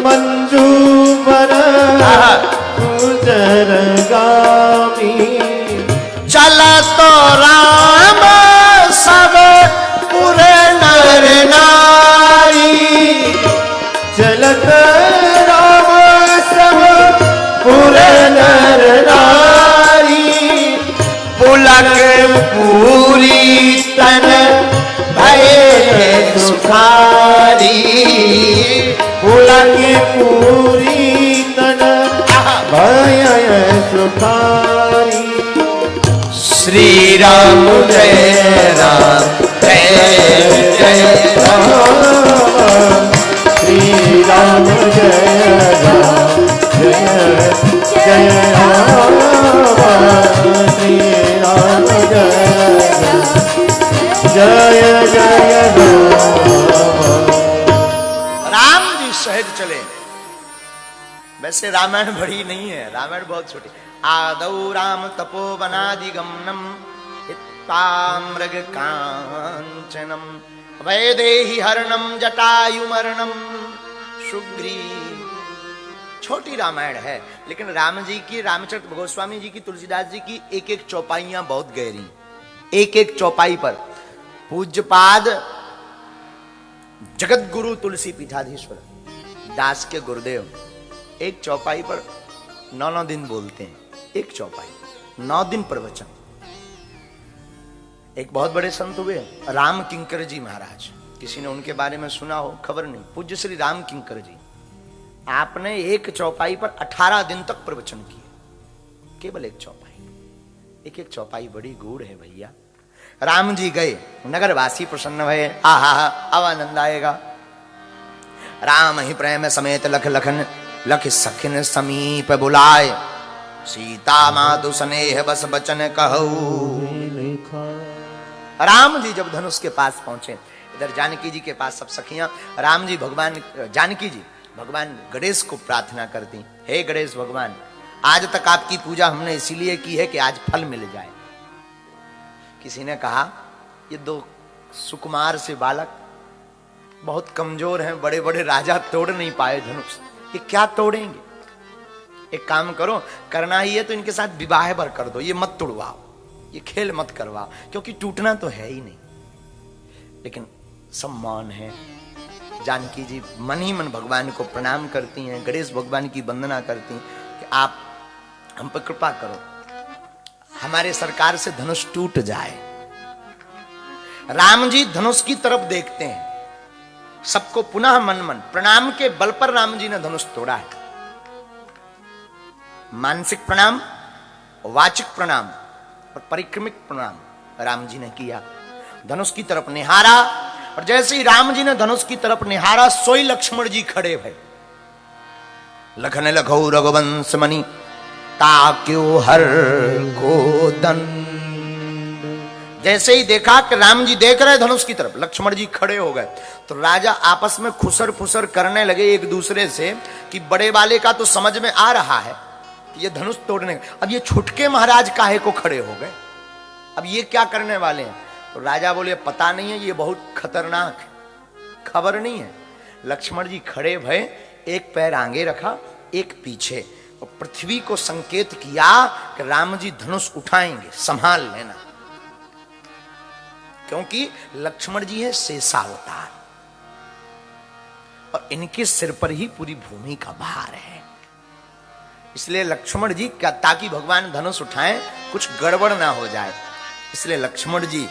S2: मंजू बर कुंजर गामी।
S1: चला तो राम सब पुर नर नारी।
S2: चलत राम सब पुर नर नारी।
S1: पुलक पूरी तन भय सुखारी।
S2: पुलक पूरी तन भय सुखारी।
S1: श्री राम जय राम जय जय राम।
S2: श्री राम जय राम जय जय राम। श्री राम जय जय जय राम।
S1: राम जी सहज चले। वैसे रामायण बड़ी नहीं है, रामायण बहुत छोटी। आदौ राम तपोवनादिगमनम हित्वामृग कांचनम वैदेही हरणम जटायुमरणम सुग्रीव। छोटी रामायण है, लेकिन राम जी की, रामचरित गोस्वामी जी की, तुलसीदास जी की एक एक चौपाइयां बहुत गहरी। एक एक चौपाई पर पूज्यपाद जगत गुरु तुलसी पीठाधीश्वर दास के गुरुदेव एक चौपाई पर 9 दिन बोलते हैं। एक चौपाई 9 दिन प्रवचन। एक बहुत बड़े संत हुए राम किंकर जी महाराज, किसी ने उनके बारे में सुना हो, खबर नहीं। पूज्य श्री राम किंकर जी, आपने एक चौपाई पर 18 दिन तक प्रवचन किए। केवल एक चौपाई। एक एक चौपाई बड़ी गूढ़ है भैया। राम जी गए, नगरवासी प्रसन्न भये। आहा अब आनंद आएगा। राम ही प्रेम समेत लख लखन लख सखिन समीप बुलाए। सीता मातु स्नेह बस बचन कहू। राम जी जब धनुष के पास पहुंचे, इधर जानकी जी के पास सब सखियां, राम जी भगवान, जानकी जी भगवान गणेश को प्रार्थना करती, हे गणेश भगवान, आज तक आपकी पूजा हमने इसीलिए की है कि आज फल मिल जाए। किसी ने कहा ये 2 सुकुमार से बालक बहुत कमजोर हैं, बड़े बड़े राजा तोड़ नहीं पाए धनुष, ये क्या तोड़ेंगे? एक काम करो, करना ही है तो इनके साथ विवाह भर कर दो, ये मत तोड़वाओ, ये खेल मत करवाओ, क्योंकि टूटना तो है ही नहीं। लेकिन सम्मान है। जानकी जी मन ही मन भगवान को प्रणाम करती हैं, गणेश भगवान की वंदना करती हैं कि आप हम पर कृपा करो, हमारे सरकार से धनुष टूट जाए। राम जी धनुष की तरफ देखते हैं, सबको पुनः मन मन प्रणाम के बल पर राम जी ने धनुष तोड़ा है। मानसिक प्रणाम, वाचिक प्रणाम और परिक्रमिक प्रणाम राम जी ने किया। धनुष की तरफ निहारा, और जैसे ही राम जी ने धनुष की तरफ निहारा, सोई लक्ष्मण जी खड़े भय। लखन लखौ रघुवंश मणि ताक्यो हर को दन। जैसे ही देखा कि राम जी देख रहे धनुष की तरफ, लक्ष्मण जी खड़े हो गए, तो राजा आपस में खुसर फुसर करने लगे एक दूसरे से कि बड़े वाले का तो समझ में आ रहा है कि ये धनुष तोड़ने, अब ये छुटके महाराज काहे को खड़े हो गए, अब ये क्या करने वाले हैं? तो राजा बोले पता नहीं है, ये बहुत खतरनाक है, खबर नहीं है। लक्ष्मण जी खड़े भय, एक पैर आगे रखा, एक पीछे, और पृथ्वी को संकेत किया कि राम जी धनुष उठाएंगे, संभाल लेना, क्योंकि लक्ष्मण जी है शेषावतार और इनके सिर पर ही पूरी भूमि का भार है। इसलिए लक्ष्मण जी क्या, ताकि भगवान धनुष उठाएं कुछ गड़बड़ ना हो जाए, इसलिए लक्ष्मण जी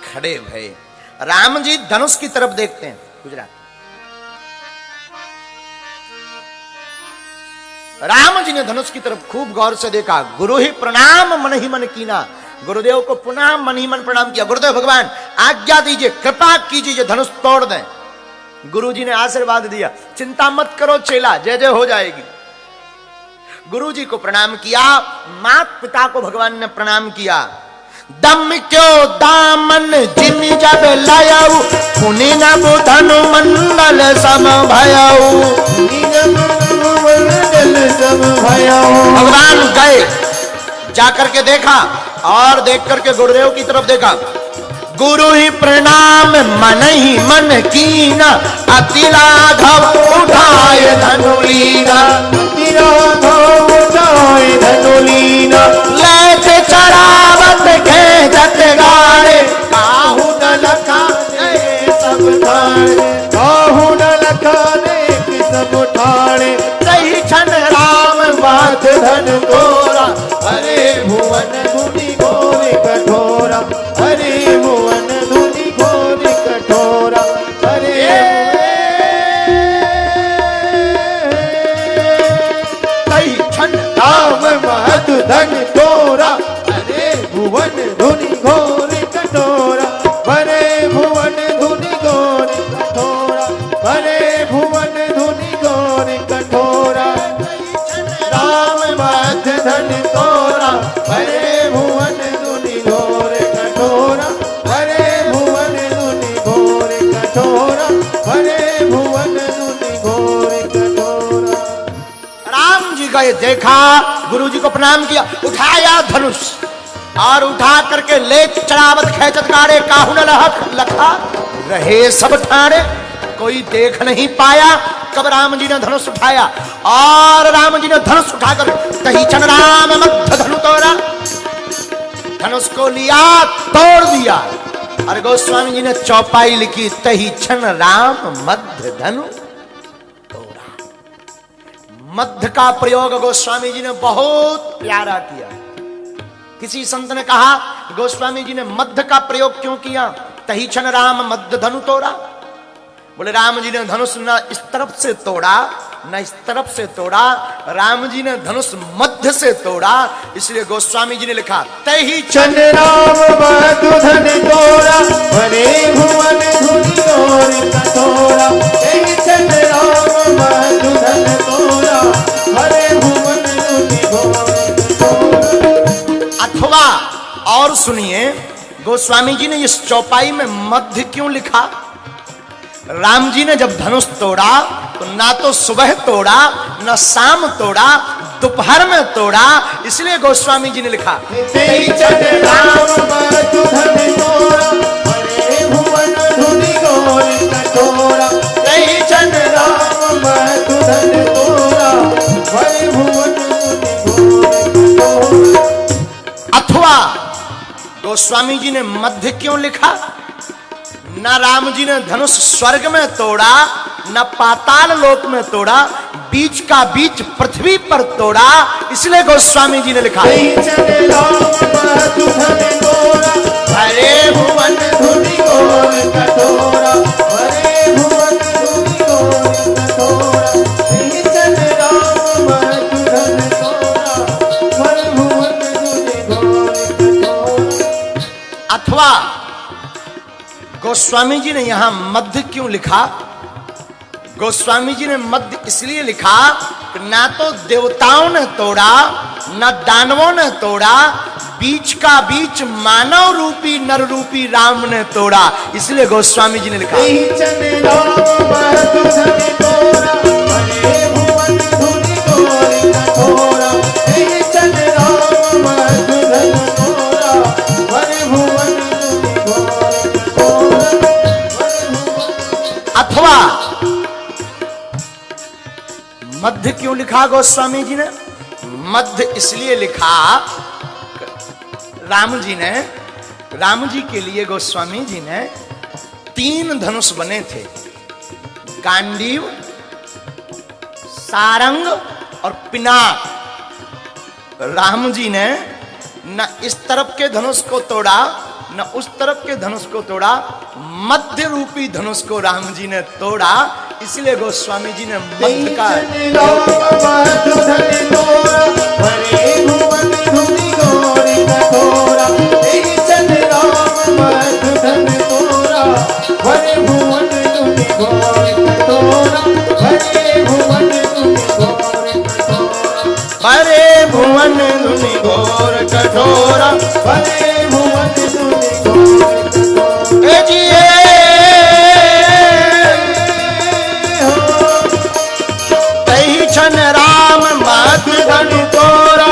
S1: खड़े भये। राम जी धनुष की तरफ देखते हैं। गुजरात राम जी ने धनुष की तरफ खूब गौर से देखा। गुरु ही प्रणाम मन ही मन कीना, गुरुदेव को पुनः मन ही मन प्रणाम किया। गुरुदेव भगवान आज्ञा दीजिए, कृपा कीजिए, धनुष तोड़ दें। गुरुजी ने आशीर्वाद दिया, चिंता मत करो चेला, जय जय हो जाएगी। गुरुजी को प्रणाम किया, माता पिता को भगवान ने प्रणाम किया। दम क्यों दामन जिन जब लायाऊ, पुनि न बुधनु मंडल सम भयाऊ। भगवान गए, जाकर के देखा और देख करके गुरुदेव की तरफ देखा। गुरु ही प्रणाम मन ही मन कीना, अति लाघव उठाए धनुलीना। अति लाघव उठाए धनुलीना, लेते चरावत खेजत गाड़े। काहू न लखा सब ठाणे, काहू न लखा सब ठाणे। तही क्षण राम बात धन तोरा, अरे भुवन धुनि घोर कठोरा। अरे भुवन धुनि घोर कठोरा। अरे तही क्षण राम बात धन तोरा, अरे भुवन धुनि घोर कठोरा। अरे भुवन धुनि घोर कठोरा। अरे भुवन धुनि घोर कठोरा। राम बात धन तोरा, अरे भुवन धुनि घोर कठोरा। अरे भुवन धुनि घोर कठोरा। अरे भुवन धुनि घोर कठोरा। राम जी गए, देखा, गुरु जी को प्रणाम किया, उठाया धनुष और उठा करके ले चरावत खेचत गाड़े। काहू न लखा रहे सब ठाणे, कोई देख नहीं पाया कब राम जी ने धनुष उठाया। और राम जी ने धनुष उठाकर तही क्षण राम मध्य धनु तोड़ा, धनुष को लिया, तोड़ दिया। और गोस्वामी जी ने चौपाई लिखी, तही क्षण राम मध्य धनु तोड़ा। मध्य का प्रयोग गोस्वामी जी ने बहुत प्यारा किया। किसी संत ने कहा गोस्वामी जी ने मध्य का प्रयोग क्यों किया? तही क्षण राम मध्य धनु तोड़ा। बोले राम जी ने धनुष न इस तरफ से तोड़ा न इस तरफ से तोड़ा, राम जी ने धनुष मध्य से तोड़ा, इसलिए गोस्वामी जी ने लिखा तही क्षण राम मध्य धनु तोड़ा। भरे भुवन धुनि घोर कठोरा। तही क्षण राम मध्य धनु तोड़ा। भरे भुवन धुनि घोर कठोरा। अथवा और सुनिए, गोस्वामी जी ने इस चौपाई में मध्य क्यों लिखा? राम जी ने जब धनुष तोड़ा तो ना तो सुबह तोड़ा न शाम तोड़ा, दोपहर में तोड़ा, इसलिए गोस्वामी जी ने लिखा तही क्षण राम मध्य धनु तोड़ा। भरे भुवन धुनि घोर कठोरा। तही क्षण राम मध्य धनु तोड़ा। भरे भुवन धुनि घोर कठोरा। अथवा गोस्वामी जी ने मध्य क्यों लिखा? न राम जी ने धनुष स्वर्ग में तोड़ा न पाताल लोक में तोड़ा, बीच का बीच पृथ्वी पर तोड़ा, इसलिए गोस्वामी जी ने लिखा हरे भुवन धुनि घोर कठोरा। हरे भुवन धुनि घोर कठोरा। तही क्षण राम मध्य धनु तोड़ा। हरे भुवन धुनि घोर कठोरा। अथवा गोस्वामी जी ने यहां मध्य क्यों लिखा? गोस्वामी जी ने मध्य इसलिए लिखा कि ना तो देवताओं ने तोड़ा न दानवों ने तोड़ा, बीच का बीच मानव रूपी नर रूपी राम ने तोड़ा, इसलिए गोस्वामी जी ने लिखा अथवा मध्य क्यों लिखा गोस्वामी जी ने? मध्य इसलिए लिखा, राम जी के लिए गोस्वामी जी ने 3 धनुष बने थे, गांडीव, सारंग और पिनाक। राम जी ने न इस तरफ के धनुष को तोड़ा न उस तरफ के धनुष को तोड़ा, मध्य रूपी धनुष को राम जी ने तोड़ा। इसलिए गोस्वामी जी ने मध्य का भरे भुवन धुनि घोर कठोरा, भरे भुवन धुनि घोर कठोरा। तही छन राम मध्य धनु तोरा,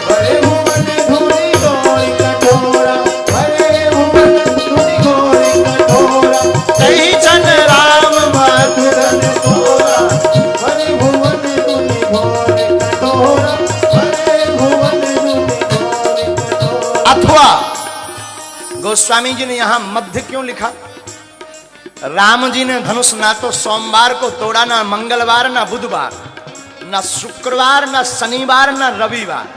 S1: भरे भुवन धुनि घोर कठोरा, भरे भुवन धुनि घोर कठोरा। तही छन राम मध्य धनु तोरा, भरे भुवन धुनि घोर कठोरा। अथवा गोस्वामी जी ने यहां मध्य क्यों लिखा? राम जी ने धनुष ना तो सोमवार को तोड़ा, ना मंगलवार, ना बुधवार, ना शुक्रवार, ना शनिवार, ना रविवार।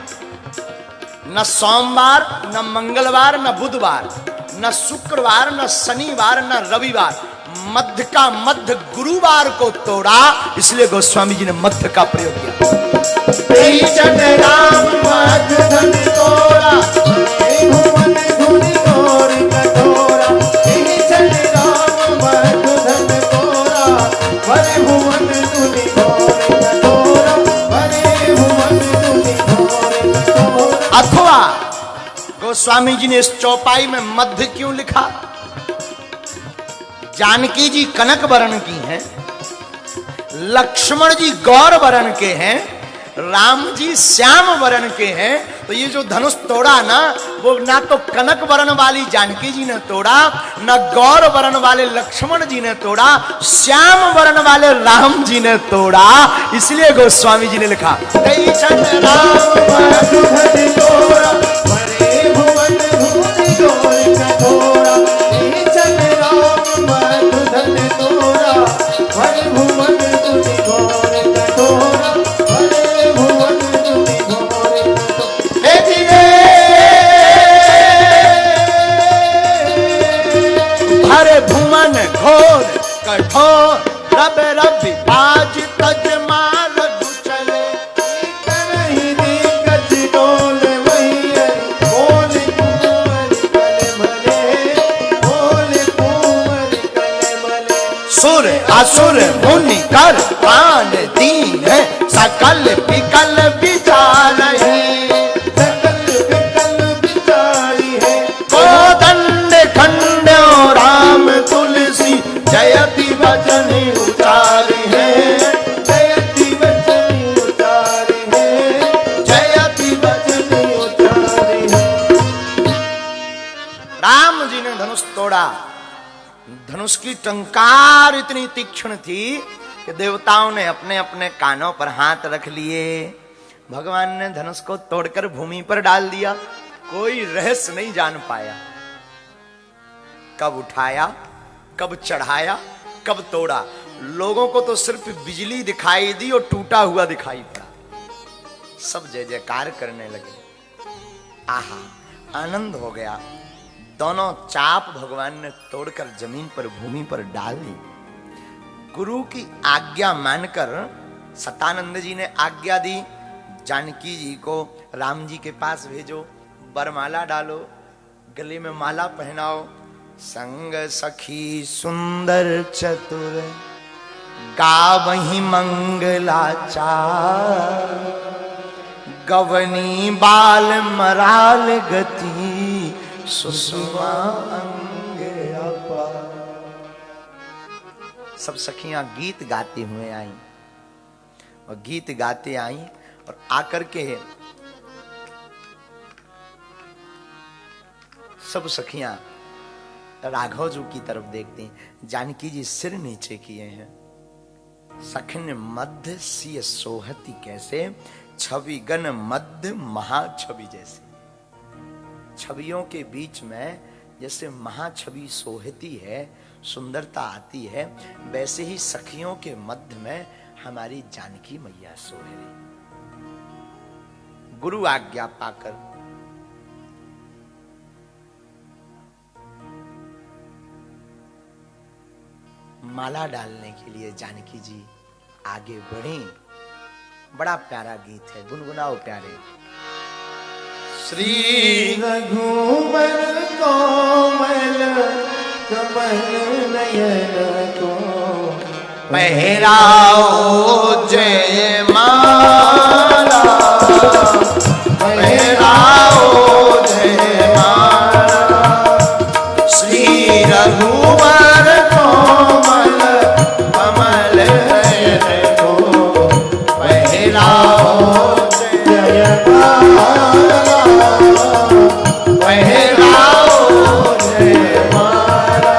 S1: न सोमवार, न मंगलवार, न बुधवार, न शुक्रवार, न शनिवार, न रविवार। मध्य का मध्य गुरुवार को तोड़ा, इसलिए गोस्वामी जी ने मध्य का प्रयोग किया। राम मध्य धन तोड़ा, भुवन धुनि घोर कठोरा। राम मध्य धन तोड़ा, भरे भुवन धुनि घोर कठोरा, भरे भुवन धुनि घोर कठोरा। अथवा गोस्वामी जी ने इस चौपाई में मध्य क्यों लिखा? जानकी जी कनक वर्ण की हैं, लक्ष्मण जी गौर वर्ण के हैं, राम जी श्याम वर्ण के हैं। तो ये जो धनुष तोड़ा ना, वो ना तो कनक वर्ण वाली जानकी जी ने तोड़ा, न गौर वर्ण वाले लक्ष्मण जी ने तोड़ा, श्याम वर्ण वाले राम जी ने तोड़ा। इसलिए गोस्वामी जी ने लिखा घोर कठोर, रब रबि आज तज मार चले। करहि दिग्गज डोले वही बोले कुंवर कल भले, बोले कुंवर कल भले। सुर असुर मुनि कर प्राण दीन है, सकल विकल विचार है, सकल विकल विचारी है। कोदंड खंड राम तुलसी, जयति वचन उचारी है, जयति वचन उचारी है, जयति वचन उचारी है। राम जी ने धनुष तोड़ा। धनुष की टंकार इतनी तीक्ष्ण थी कि देवताओं ने अपने अपने कानों पर हाथ रख लिए। भगवान ने धनुष को तोड़कर भूमि पर डाल दिया। कोई रहस्य नहीं जान पाया, कब उठाया, कब चढ़ाया, कब तोड़ा। लोगों को तो सिर्फ बिजली दिखाई दी और टूटा हुआ दिखाई पड़ा। सब जय जयकार करने लगे। आहा, आनंद हो गया। दोनों चाप भगवान ने तोड़कर जमीन पर, भूमि पर डाल दी। गुरु की आज्ञा मानकर सतानंद जी ने आज्ञा दी, जानकी जी को राम जी के पास भेजो, बरमाला डालो, गले में माला पहनाओ। संग सखी सुंदर चतुर, गावही मंगलाचार। गवनी बाल मराल गति, सुषमा अंग अपार। सब सखियां गीत गाते हुए आई और गीत गाते आई और आकर के सब सखियां राघव जी की तरफ देखते हैं। जानकी जी सिर नीचे किए हैं। सखन मध्य सिय सोहती कैसे, छवि गण मध्य महाछवि जैसे। छवियों के बीच में जैसे महाछवि सोहती है, सुंदरता आती है, वैसे ही सखियों के मध्य में हमारी जानकी मैया सोए रही। गुरु आज्ञा पाकर माला डालने के लिए जानकी जी आगे बढ़ी। बड़ा प्यारा गीत है, गुनगुनाओ प्यारे।
S2: श्री रघुवर कोमल कमल नयन को
S1: पहराओ जय माला, पहराओ जय माला। श्री रघुवर कोमल कमल नयन को पहराओ
S2: जय माला,
S1: पहराओ
S2: जय माला।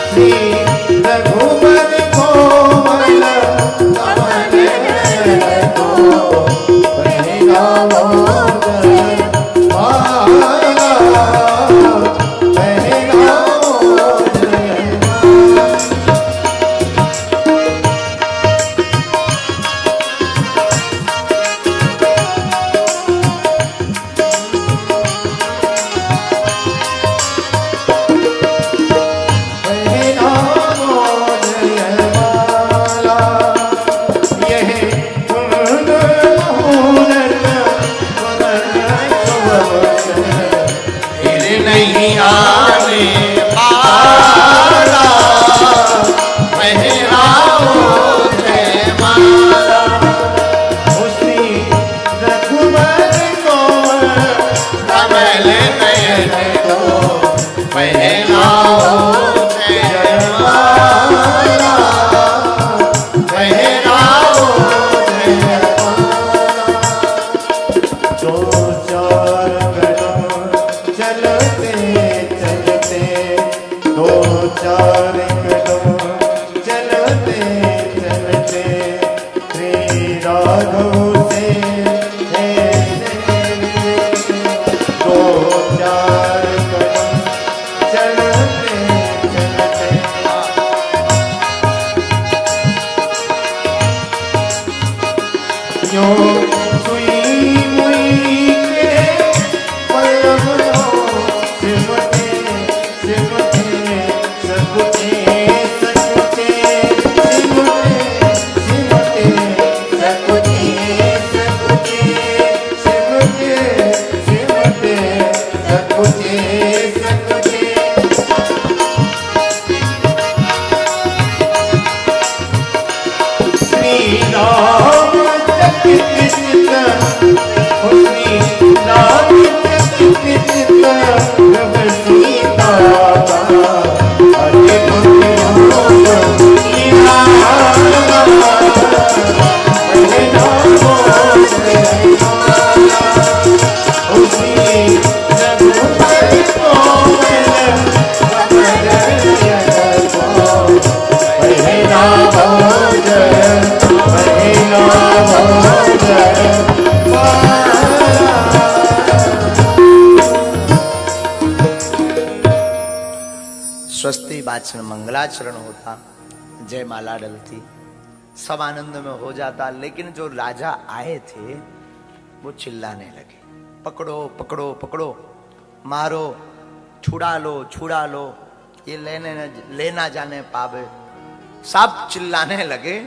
S2: श्री रघुवर कोमल कमल नयन को पहराओ जय माला, पहराओ जय
S1: नहीं आने वाला, पहराओ जय माला।
S2: उसी रघुवर कोमल
S1: कमल नयन को पहराओ जय माला, पहराओ जय
S2: दो चार कदम चलते चलते, दो चार कदम चलते चलते, श्री राघव से दो चार कदम चलते चलते, यो सुई मुई के पलवों सिमटे सिमटे सकुचे सकुचे सिमटे सिमटे सकुचे सकुचे सिमटे सिमटे सकुचे सकुचे। श्री राम चकित चित्त, श्री राम चकित चित्त, रघ सीता अति बुद्धिमान निहारा, पहराओ जय माला। उसी रघुवर कोमल कमल नयन को पहराओ जय, पहराओ जय माला।
S1: स्वस्ति वाचन मंगलाचरण होता, जय माला डलती, सब आनंद में हो जाता। लेकिन जो राजा आए थे वो चिल्लाने लगे, पकड़ो पकड़ो पकड़ो, मारो, छुड़ा लो छुड़ा लो, ये लेना जाने पावे। सब चिल्लाने लगे।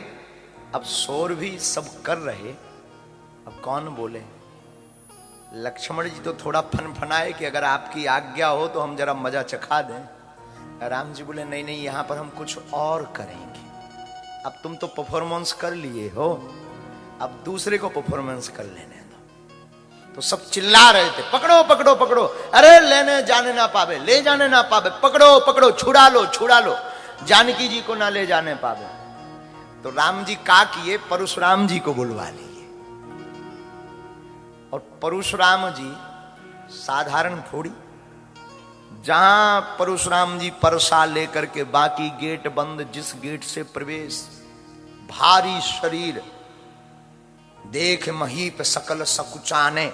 S1: अब शोर भी सब कर रहे, अब कौन बोले? लक्ष्मण जी तो थोड़ा फनफनाए कि अगर आपकी आज्ञा हो तो हम जरा मजा चखा दें। राम जी बोले नहीं नहीं, यहां पर हम कुछ और करेंगे। अब तुम तो परफॉर्मेंस कर लिए हो, अब दूसरे को परफॉर्मेंस कर लेने दो। तो सब चिल्ला रहे थे, पकड़ो पकड़ो पकड़ो, अरे लेने जाने ना पावे, ले जाने ना पावे, पकड़ो पकड़ो, छुड़ा लो छुड़ा लो, जानकी जी को ना ले जाने पावे। तो राम जी का किए, परशुराम जी को बुलवा लिए। और परशुराम जी साधारण थोड़ी, जहां परशुराम जी परसा लेकर के बाकी गेट बंद, जिस गेट से प्रवेश, भारी शरीर देख महीप सकल सकुचाने।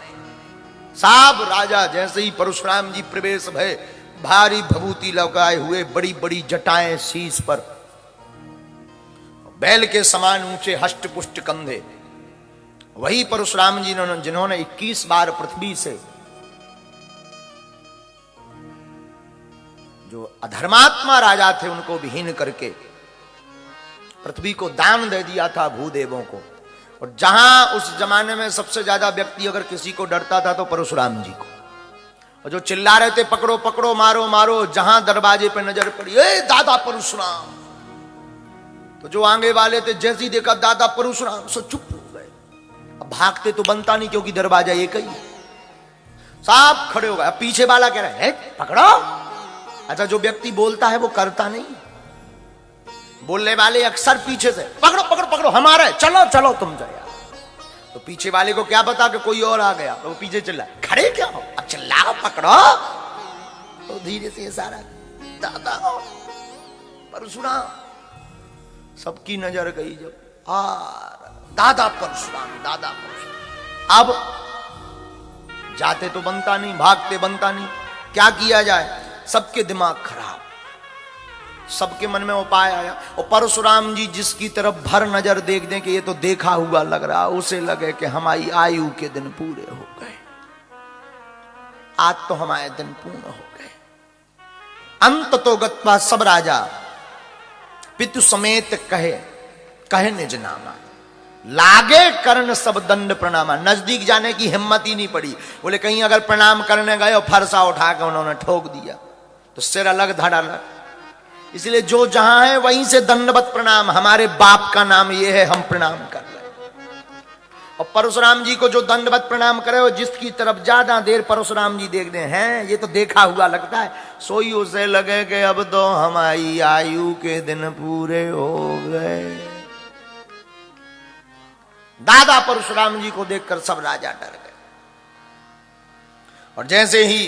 S1: साब राजा जैसे ही परशुराम जी प्रवेश भय, भारी भभूति लगाए हुए, बड़ी बड़ी जटाएं शीश पर, बैल के समान ऊंचे हष्ट पुष्ट कंधे, वही परशुराम जी जिन्होंने 21 बार पृथ्वी से जो अधर्मात्मा राजा थे उनको विहीन करके पृथ्वी को दान दे दिया था भूदेवों को। और जहां उस जमाने में सबसे ज्यादा व्यक्ति अगर किसी को डरता था तो परशुराम जी को। और जो चिल्ला रहे थे पकड़ो पकड़ो मारो मारो, जहां दरवाजे पे नजर पड़ी ए दादा परशुराम, तो जो आगे वाले थे जैसे ही देखा दादा परशुराम सो चुप हो गए। अब भागते तो बनता नहीं क्योंकि दरवाजा एक ही, साफ खड़े हो गए। अब पीछे वाला कह रहा है पकड़ो। अच्छा, जो व्यक्ति बोलता है वो करता नहीं, बोलने वाले अक्सर पीछे से पकड़ो पकड़ो पकड़ो हमारा है, चलो चलो तुम जाओ। तो पीछे वाले को क्या पता कि कोई और आ गया, तो वो पीछे चिल्ला खड़े क्या हो, अब चिल्लाओ पकड़ो। तो धीरे से इशारा दादा परशुराम, सबकी नजर गई जब दादा परशुराम दादा परशुराम। अब जाते तो बनता नहीं, भागते बनता नहीं, क्या किया जाए, सबके दिमाग खराब, सबके मन में उपाय आया। और परशुराम जी जिसकी तरफ भर नजर देख दें कि ये तो देखा हुआ लग रहा, उसे लगे कि हमारी आयु के दिन पूरे हो गए, आज तो हमारे दिन पूर्ण हो गए। अंत तो गत्वा सब राजा पितु समेत कहे निज नामा, लागे कर्ण सब दंड प्रणामा। नजदीक जाने की हिम्मत ही नहीं पड़ी, बोले कहीं अगर प्रणाम करने गए और फरसा उठा के उन्होंने ठोक दिया तो सिर अलग धड़ अलग। इसलिए जो जहां है वहीं से दंडवत प्रणाम, हमारे बाप का नाम ये है, हम प्रणाम कर रहे हैं। और परशुराम जी को जो दंडवत प्रणाम करे और जिसकी तरफ ज्यादा देर परशुराम जी देखते हैं, ये तो देखा हुआ लगता है, सोई उसे लगे कि अब तो हमारी आयु के दिन पूरे हो गए। दादा परशुराम जी को देखकर सब राजा डर गए। और जैसे ही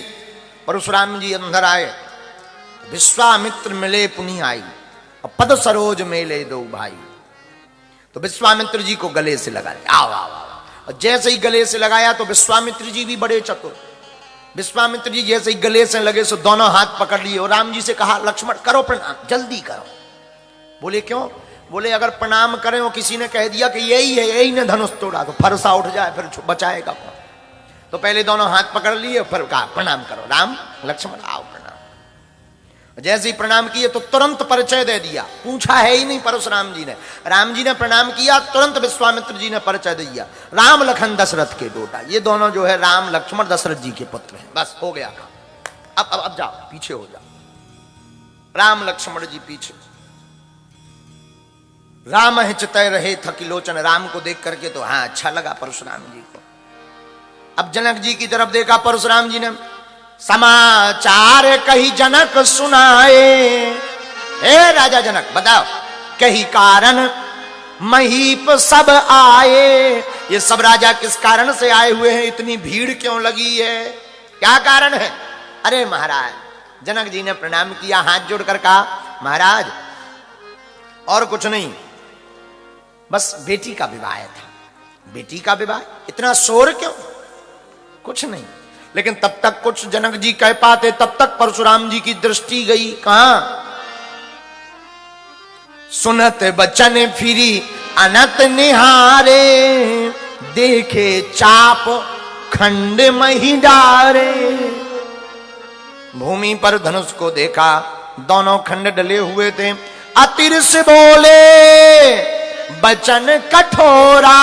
S1: परशुराम जी अंदर आए, विश्वामित्र मिले पुनि आई, और पद सरोज मेले दो भाई। तो विश्वामित्र जी को गले से लगा लिया, आओ आओ आओ। और जैसे ही गले से लगाया तो विश्वामित्र जी भी बड़े चतुर, विश्वामित्र जी जैसे ही गले से लगे सो दोनों हाथ पकड़ लिए और राम जी से कहा लक्ष्मण करो प्रणाम, जल्दी करो। बोले क्यों? बोले अगर प्रणाम करें और किसी ने कह दिया कि यही है, यही ने धनुष तोड़ा, तो फरसा उठ जाए, फिर बचाएगा कौन? तो पहले दोनों हाथ पकड़ लिए, फिर कहा प्रणाम करो, राम लक्ष्मण आओ प्रणाम। जैसे ही प्रणाम किए तो तुरंत परिचय दे दिया, पूछा है ही नहीं परशुराम जी ने। राम जी ने प्रणाम किया, तुरंत विश्वामित्र जी ने परिचय दे दिया, राम लखन दशरथ के बेटा, ये दोनों जो है राम लक्ष्मण दशरथ जी के पुत्र हैं। बस हो गया काम, अब जाओ पीछे हो जाओ। राम लक्ष्मण जी पीछे, राम हिचतय रहे थकी लोचन, राम को देख करके तो हाँ अच्छा लगा परशुराम जी को। अब जनक जी की तरफ देखा परशुराम जी ने, समाचार कही जनक सुनाए, ए राजा जनक बताओ कही कारण महीप सब आए। ये सब राजा किस कारण से आए हुए हैं, इतनी भीड़ क्यों लगी है, क्या कारण है? अरे महाराज, जनक जी ने प्रणाम किया, हाथ जोड़कर कहा महाराज और कुछ नहीं, बस बेटी का विवाह था। बेटी का विवाह, इतना शोर क्यों? कुछ नहीं। लेकिन तब तक कुछ जनक जी कह पाते, तब तक परशुराम जी की दृष्टि गई कहां? सुनत बचन फिरी अनत निहारे, देखे चाप खंड मही डारे। भूमि पर धनुष को देखा, दोनों खंड डले हुए थे। अतिर से बोले बचन कठोरा,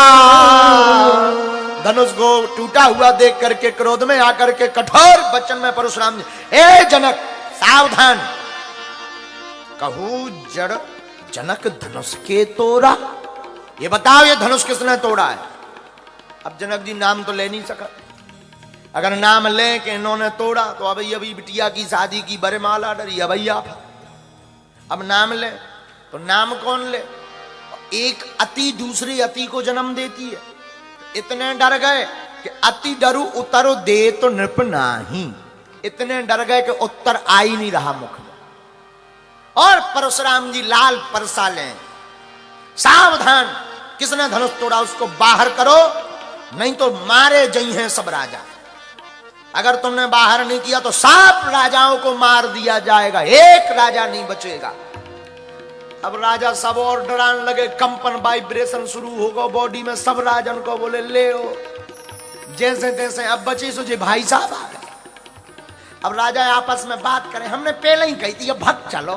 S1: धनुष को टूटा हुआ देख करके क्रोध में आकर के कठोर वचन में परशुराम जी, ए जनक सावधान, कहूं जड़ जनक धनुष के तोड़ा, ये बताओ ये धनुष किसने तोड़ा है? अब जनक जी नाम तो ले नहीं सका, अगर नाम ले कि इन्होंने तोड़ा तो अभी बिटिया की शादी की बरमाला डरी भैया। अब नाम ले तो नाम कौन ले? एक अति दूसरी अति को जन्म देती है। इतने डर गए कि अति डरू उतर दे तो नृप नाही, इतने डर गए कि उत्तर आ ही नहीं रहा मुख में। और परशुराम जी लाल परसा लें, सावधान, किसने धनुष तोड़ा उसको बाहर करो, नहीं तो मारे जई हैं सब राजा। अगर तुमने बाहर नहीं किया तो सब राजाओं को मार दिया जाएगा, एक राजा नहीं बचेगा। अब राजा सब और डराने लगे, कंपन वाइब्रेशन शुरू होगा बॉडी में। सब राजन को बोले ले ओ, जैसे तैसे। अब बचे सोचे भाई साहब आ गए। अब राजा आपस में बात करें, हमने पहले ही कही थी ये भग चलो,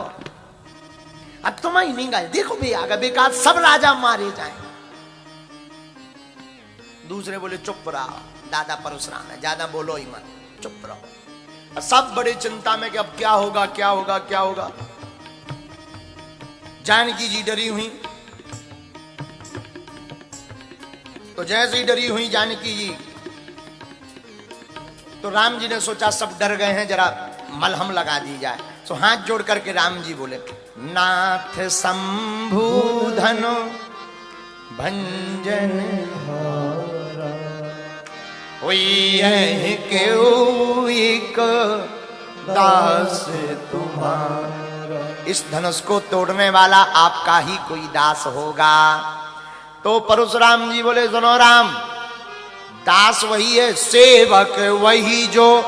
S1: अब तुम ही नहीं गए, देखो भी आ गए, बेकार सब राजा मारे जाए। दूसरे बोले चुप रहो, दादा परशुराम है, ज्यादा बोलो ही मत, चुप रहो। सब बड़ी चिंता में कि अब क्या होगा क्या होगा क्या होगा। जानकी जी डरी हुई, तो जैसे ही डरी हुई जानकी जी, तो राम जी ने सोचा सब डर गए हैं, जरा मलहम लगा दी जाए। तो हाथ जोड़ करके राम जी बोले, नाथ शंभूधनो भंजन एक दास तुम्हारा। इस धनुष को तोड़ने वाला आपका ही कोई दास होगा। तो परशुराम जी बोले सुनो राम, दास वही है, सेवक वही जो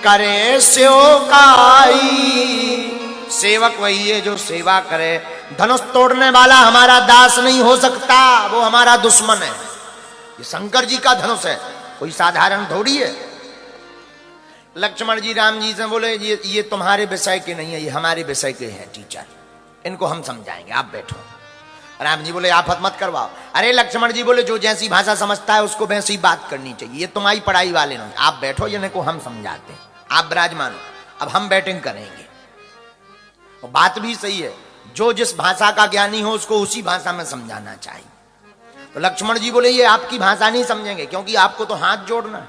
S1: करे सेवकाई। सेवक वही है जो सेवा करे, धनुष तोड़ने वाला हमारा दास नहीं हो सकता, वो हमारा दुश्मन है। ये शंकर जी का धनुष है, कोई साधारण थोड़ी है। लक्ष्मण जी राम जी से बोले ये तुम्हारे विषय के नहीं है, ये हमारे विषय के हैं टीचर, इनको हम समझाएंगे, आप बैठो। राम जी बोले आफत मत करवाओ। अरे लक्ष्मण जी बोले जो जैसी भाषा समझता है उसको वैसी ही बात करनी चाहिए, ये तुम्हारी पढ़ाई वाले नहीं, आप बैठो, ये को हम समझाते हैं, आप विराजमान हो, अब हम बैटिंग करेंगे। और बात भी सही है, जो जिस भाषा का ज्ञानी हो उसको उसी भाषा में समझाना चाहिए। तो लक्ष्मण जी बोले ये आपकी भाषा नहीं समझेंगे, क्योंकि आपको तो हाथ जोड़ना है,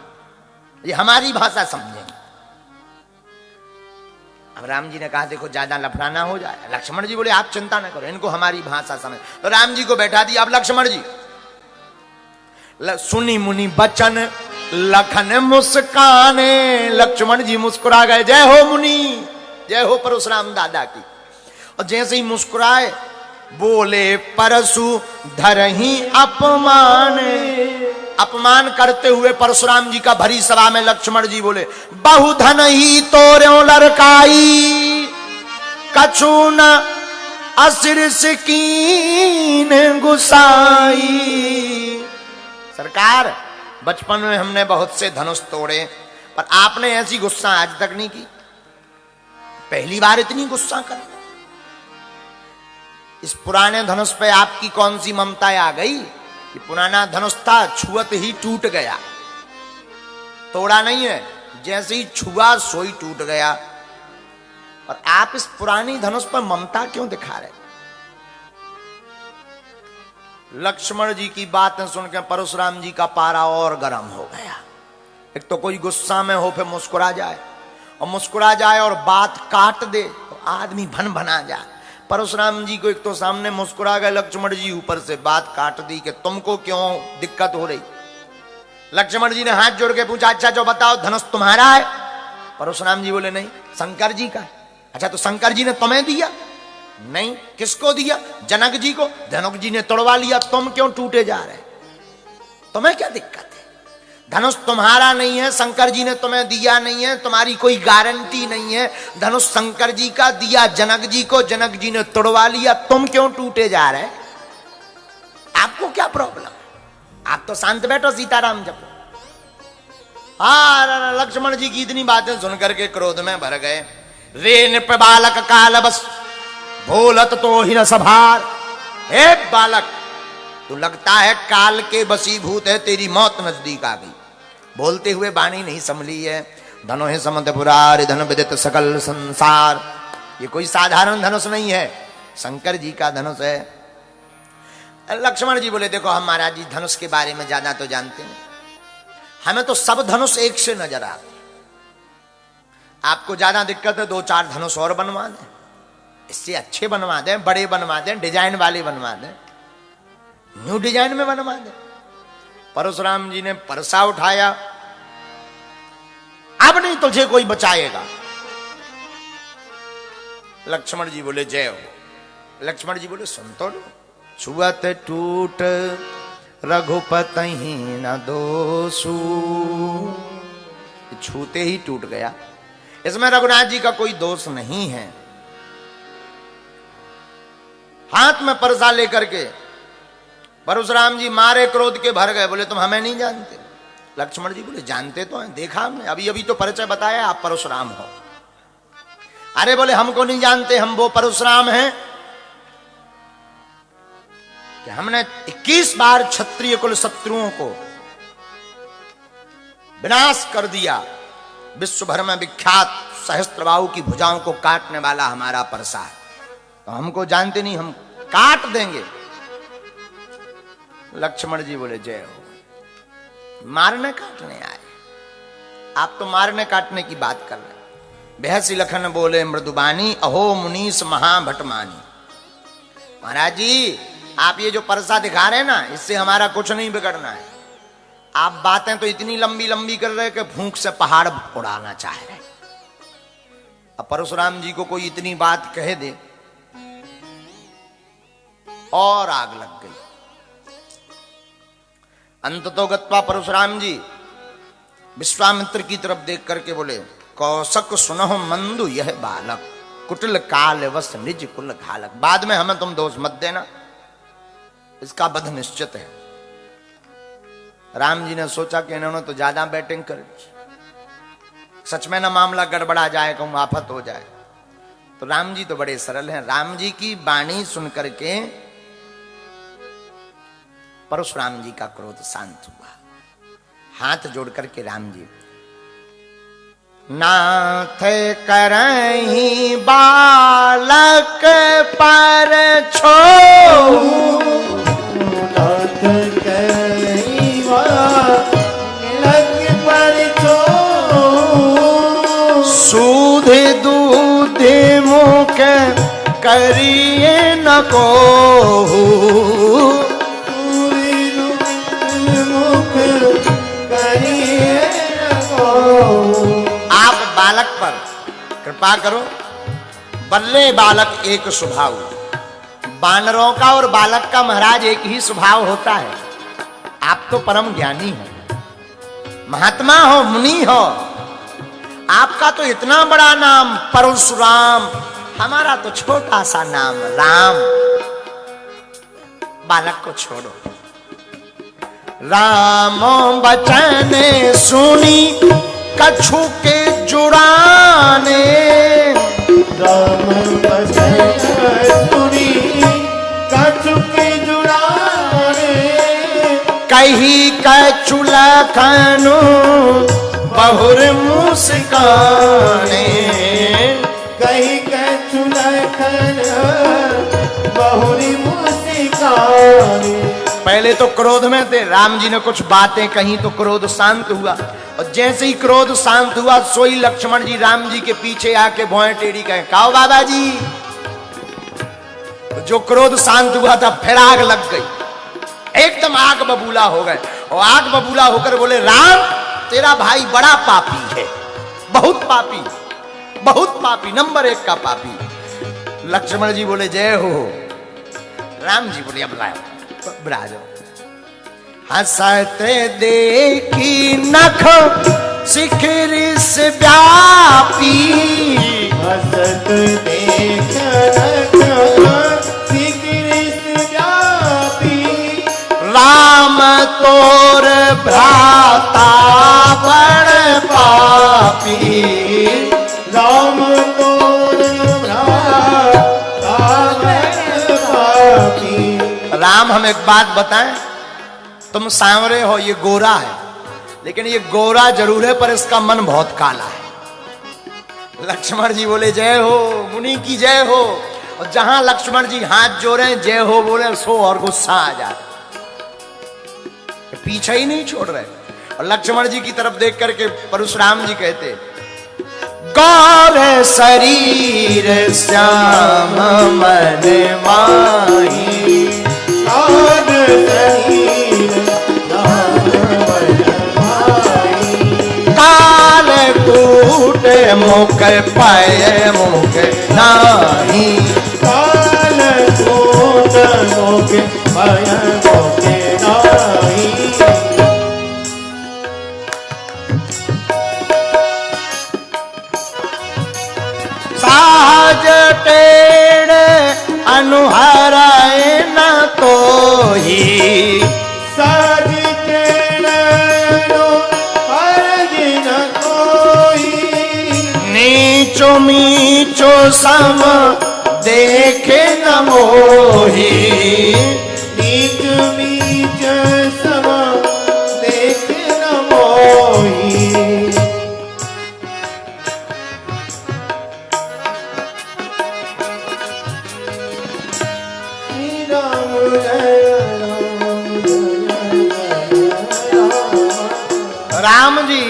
S1: ये हमारी भाषा समझेंगे। अब राम जी ने कहा देखो ज्यादा लफड़ा हो जाए। लक्ष्मण जी बोले आप चिंता न करो, इनको हमारी भाषा समझ। तो राम जी को बैठा दिया। अब लक्ष्मण जी सुनी मुनि बचन लखन मुस्काने। लक्ष्मण जी मुस्कुरा गए, जय हो मुनि, जय हो परशुराम दादा की। और जैसे ही मुस्कुराए बोले परशु धरहि अपमान। अपमान करते हुए परशुराम जी का भरी सभा में लक्ष्मण जी बोले बहुधन ही तोर्यो लड़काई, कछु न असिरस कीन गुसाई। सरकार बचपन में हमने बहुत से धनुष तोड़े, पर आपने ऐसी गुस्सा आज तक नहीं की, पहली बार इतनी गुस्सा कर। इस पुराने धनुष पे आपकी कौन सी ममता आ गई? ये पुराना धनुष था, छुअत ही टूट गया, तोड़ा नहीं है, जैसे ही छुआ सोई टूट गया। और आप इस पुरानी धनुष पर ममता क्यों दिखा रहे? लक्ष्मण जी की बातें सुनकर परशुराम जी का पारा और गर्म हो गया। एक तो कोई गुस्सा में हो फिर मुस्कुरा जाए, और मुस्कुरा जाए और बात काट दे तो आदमी भन भना जाए। परशुराम जी को एक तो सामने मुस्कुरा गए लक्ष्मण जी, ऊपर से बात काट दी कि तुमको क्यों दिक्कत हो रही। लक्ष्मण जी ने हाथ जोड़ के पूछा अच्छा जो बताओ धनुष तुम्हारा है? परशुराम जी बोले नहीं, शंकर जी का। अच्छा तो शंकर जी ने तुम्हें दिया? नहीं, किसको दिया? जनक जी को। जनक जी ने तोड़वा लिया, तुम क्यों टूटे जा रहे? तुम्हें क्या दिक्कत है? धनुष तुम्हारा नहीं है, शंकर जी ने तुम्हें दिया नहीं है, तुम्हारी कोई गारंटी नहीं है। धनुष शंकर जी का दिया जनक जी को, जनक जी ने तोड़वा लिया, तुम क्यों टूटे जा रहे? आपको क्या प्रॉब्लम? आप तो शांत बैठो, सीताराम जपो। हाँ, लक्ष्मण जी की इतनी बातें सुनकर के क्रोध में भर गए। रे नृप बालक काल बस भोलत तो ही न सभार। हे बालक, तो लगता है काल के बसीभूत है, तेरी मौत नजदीक आ गई। बोलते हुए बाणी नहीं संभली है। धनो है समद पुरार धन विदित सकल संसार। ये कोई साधारण धनुष नहीं है, शंकर जी का धनुष है। लक्ष्मण जी बोले देखो हम महाराज जी धनुष के बारे में ज्यादा तो जानते नहीं, हमें तो सब धनुष एक से नजर आते। आपको ज्यादा दिक्कत है, 2-4 धनुष और बनवा दें, इससे अच्छे बनवा दें, बड़े बनवा दें, डिजाइन वाले बनवा दें, न्यू डिजाइन में बनवा दे। परशुराम जी ने परसा उठाया, अब नहीं तुझे कोई बचाएगा। लक्ष्मण जी बोले जय हो। लक्ष्मण जी बोले सुन तो लो, छुअत टूट रघुपति न दोषु। छूते ही टूट गया, इसमें रघुनाथ जी का कोई दोष नहीं है। हाथ में परसा लेकर के परशुराम जी मारे क्रोध के भर गए। बोले तुम हमें नहीं जानते? लक्ष्मण जी बोले जानते तो हैं, देखा हमने, अभी अभी तो परिचय बताया आप परशुराम हो। अरे बोले हमको नहीं जानते, हम वो परशुराम हैं कि हमने 21 बार क्षत्रिय कुल शत्रुओं को विनाश कर दिया। विश्व भर में विख्यात सहस्त्रबाहु की भुजाओं को काटने वाला हमारा परसा है, तो हमको जानते नहीं, हम काट देंगे। लक्ष्मण जी बोले जय हो, मारने काटने आए आप, तो मारने काटने की बात कर रहे। बेहसी लखन बोले मृदुबानी, अहो मुनीस महाभटमानी। महाराज जी आप ये जो परसा दिखा रहे हैं ना, इससे हमारा कुछ नहीं बिगड़ना है। आप बातें तो इतनी लंबी लंबी कर रहे कि भूख से पहाड़ उड़ाना चाह रहे। अब परशुराम जी को कोई इतनी बात कह दे और आग लग गई। अंततो गत्वा परशुराम जी विश्वामित्र की तरफ देख करके बोले, कौशक सुनहो मंदु यह बालक, कुटिल काल वस निज कुल घालक। बाद में हमें तुम दोष मत देना, इसका वध निश्चित है। राम जी ने सोचा कि इन्होंने तो ज्यादा बैटिंग कर दी, सच में ना मामला गड़बड़ा जाए, कहूं आफत हो जाए। तो राम जी तो बड़े सरल हैं। राम जी की वाणी सुन करके परशुराम जी का क्रोध शांत हुआ। हाथ जोड़ करके राम जी, नाथ करहीं बालक पर छो,
S2: नाथ करहीं बालक पर छो,
S1: सूध दूध मुख करिए न को, आप बालक पर कृपा करो। बल्ले बालक एक स्वभाव, बानरों का और बालक का महाराज एक ही स्वभाव होता है। आप तो परम ज्ञानी हो, महात्मा हो, मुनि हो, आपका तो इतना बड़ा नाम परशुराम, हमारा तो छोटा सा नाम राम। बालक को छोड़ो। राम बचन सुनी कछु के जुड़ाने,
S2: राम बचन सुनी कछु के जुड़ाने,
S1: कही कछु लखनु बहुर मुस्काने,
S2: कही कछु लखनु बहुर मुस्काने।
S1: पहले तो क्रोध में थे, राम जी ने कुछ बातें कही तो क्रोध शांत हुआ, और जैसे ही क्रोध शांत हुआ सोई लक्ष्मण जी राम जी के पीछे आके भौएं टेढ़ी कहे, काओ बाबा जी। जो क्रोध शांत हुआ था फिर आग लग गई, एकदम आग बबूला हो गए। और आग बबूला होकर बोले, राम तेरा भाई बड़ा पापी है, बहुत पापी, बहुत पापी, नंबर 1 का पापी। लक्ष्मण जी बोले जय हो। राम जी बोले अब लाओ ब्राजो। हंसते देखी नख शिखर से व्यापी,
S2: हंसत देख नख शिखर से व्यापी,
S1: राम तोर भ्राता बड़ पापी,
S2: राम तोर भ्राता बड़ पापी।
S1: राम हम एक बात बताएं, तुम सांवरे हो, ये गोरा है, लेकिन ये गोरा जरूर है पर इसका मन बहुत काला है। लक्ष्मण जी बोले जय हो, मुनि की जय हो। और जहां लक्ष्मण जी हाथ जोड़े जय हो बोले सो और गुस्सा आ जाए, पीछे ही नहीं छोड़ रहे। और लक्ष्मण जी की तरफ देख करके परशुराम जी कहते, गौर शरीर श्याम मन माही,
S2: गौर शरीर श्याम मन माही,
S1: काल कूट मुख पाए मुख नाही,
S2: काल कूट मुख पाए मुख नाही।
S1: साज टेढ़ अनुहाराए न तो ही
S2: साज न कोई
S1: नीचो मीचो सम देखे न मोही
S2: नीच मीच सम देख न मोही श्री राम जय राम जय राम।
S1: राम जी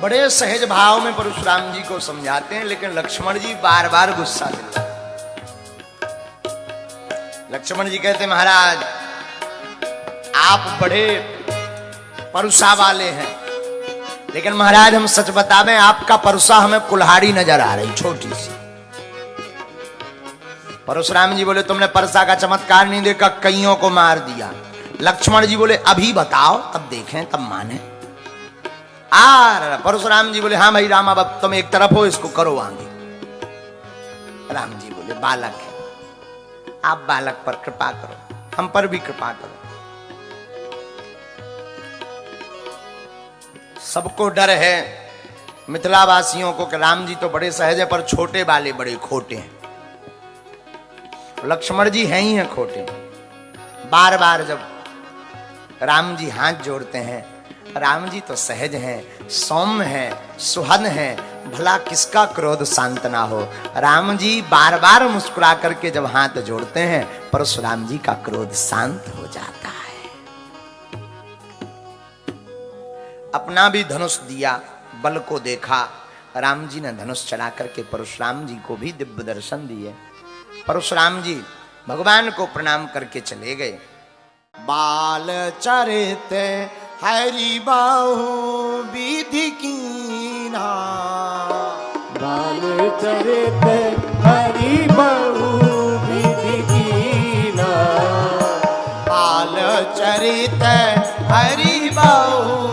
S1: बड़े सहज भाव में परशुराम जी को समझाते हैं, लेकिन लक्ष्मण जी बार बार गुस्सा दिलाते। लक्ष्मण जी कहते महाराज आप बड़े परुषा वाले हैं, लेकिन महाराज हम सच बतावें आपका परुषा हमें कुल्हाड़ी नजर आ रही छोटी सी। परशुराम जी बोले तुमने परसा का चमत्कार नहीं देखा, कईयों को मार दिया। लक्ष्मण जी बोले अभी बताओ तब देखें तब माने। परशुराम जी बोले हाँ भाई राम अब तुम एक तरफ हो, इसको करो आगे। राम जी बोले बालक है, आप बालक पर कृपा करो, हम पर भी कृपा करो। सबको डर है मिथिला वासियों को कि राम जी तो बड़े सहज है पर छोटे वाले बड़े खोटे हैं। लक्ष्मण जी हैं ही हैं खोटे। बार बार जब राम जी हाथ जोड़ते हैं, राम जी तो सहज हैं, सौम्य हैं, सुहन हैं, भला किसका क्रोध शांत ना हो। राम जी बार बार मुस्कुरा करके जब हाथ जोड़ते हैं परशुराम जी का क्रोध शांत हो जाता है। अपना भी धनुष दिया, बल को देखा, राम जी ने धनुष चढ़ा करके परशुराम जी को भी दिव्य दर्शन दिए। परशुराम जी भगवान को प्रणाम करके चले गए। बाल चरित हरि बाहु विधि कीना,
S2: बाल चरित हरि बाहु विधि कीना,
S1: बाल चरित हरि बाहु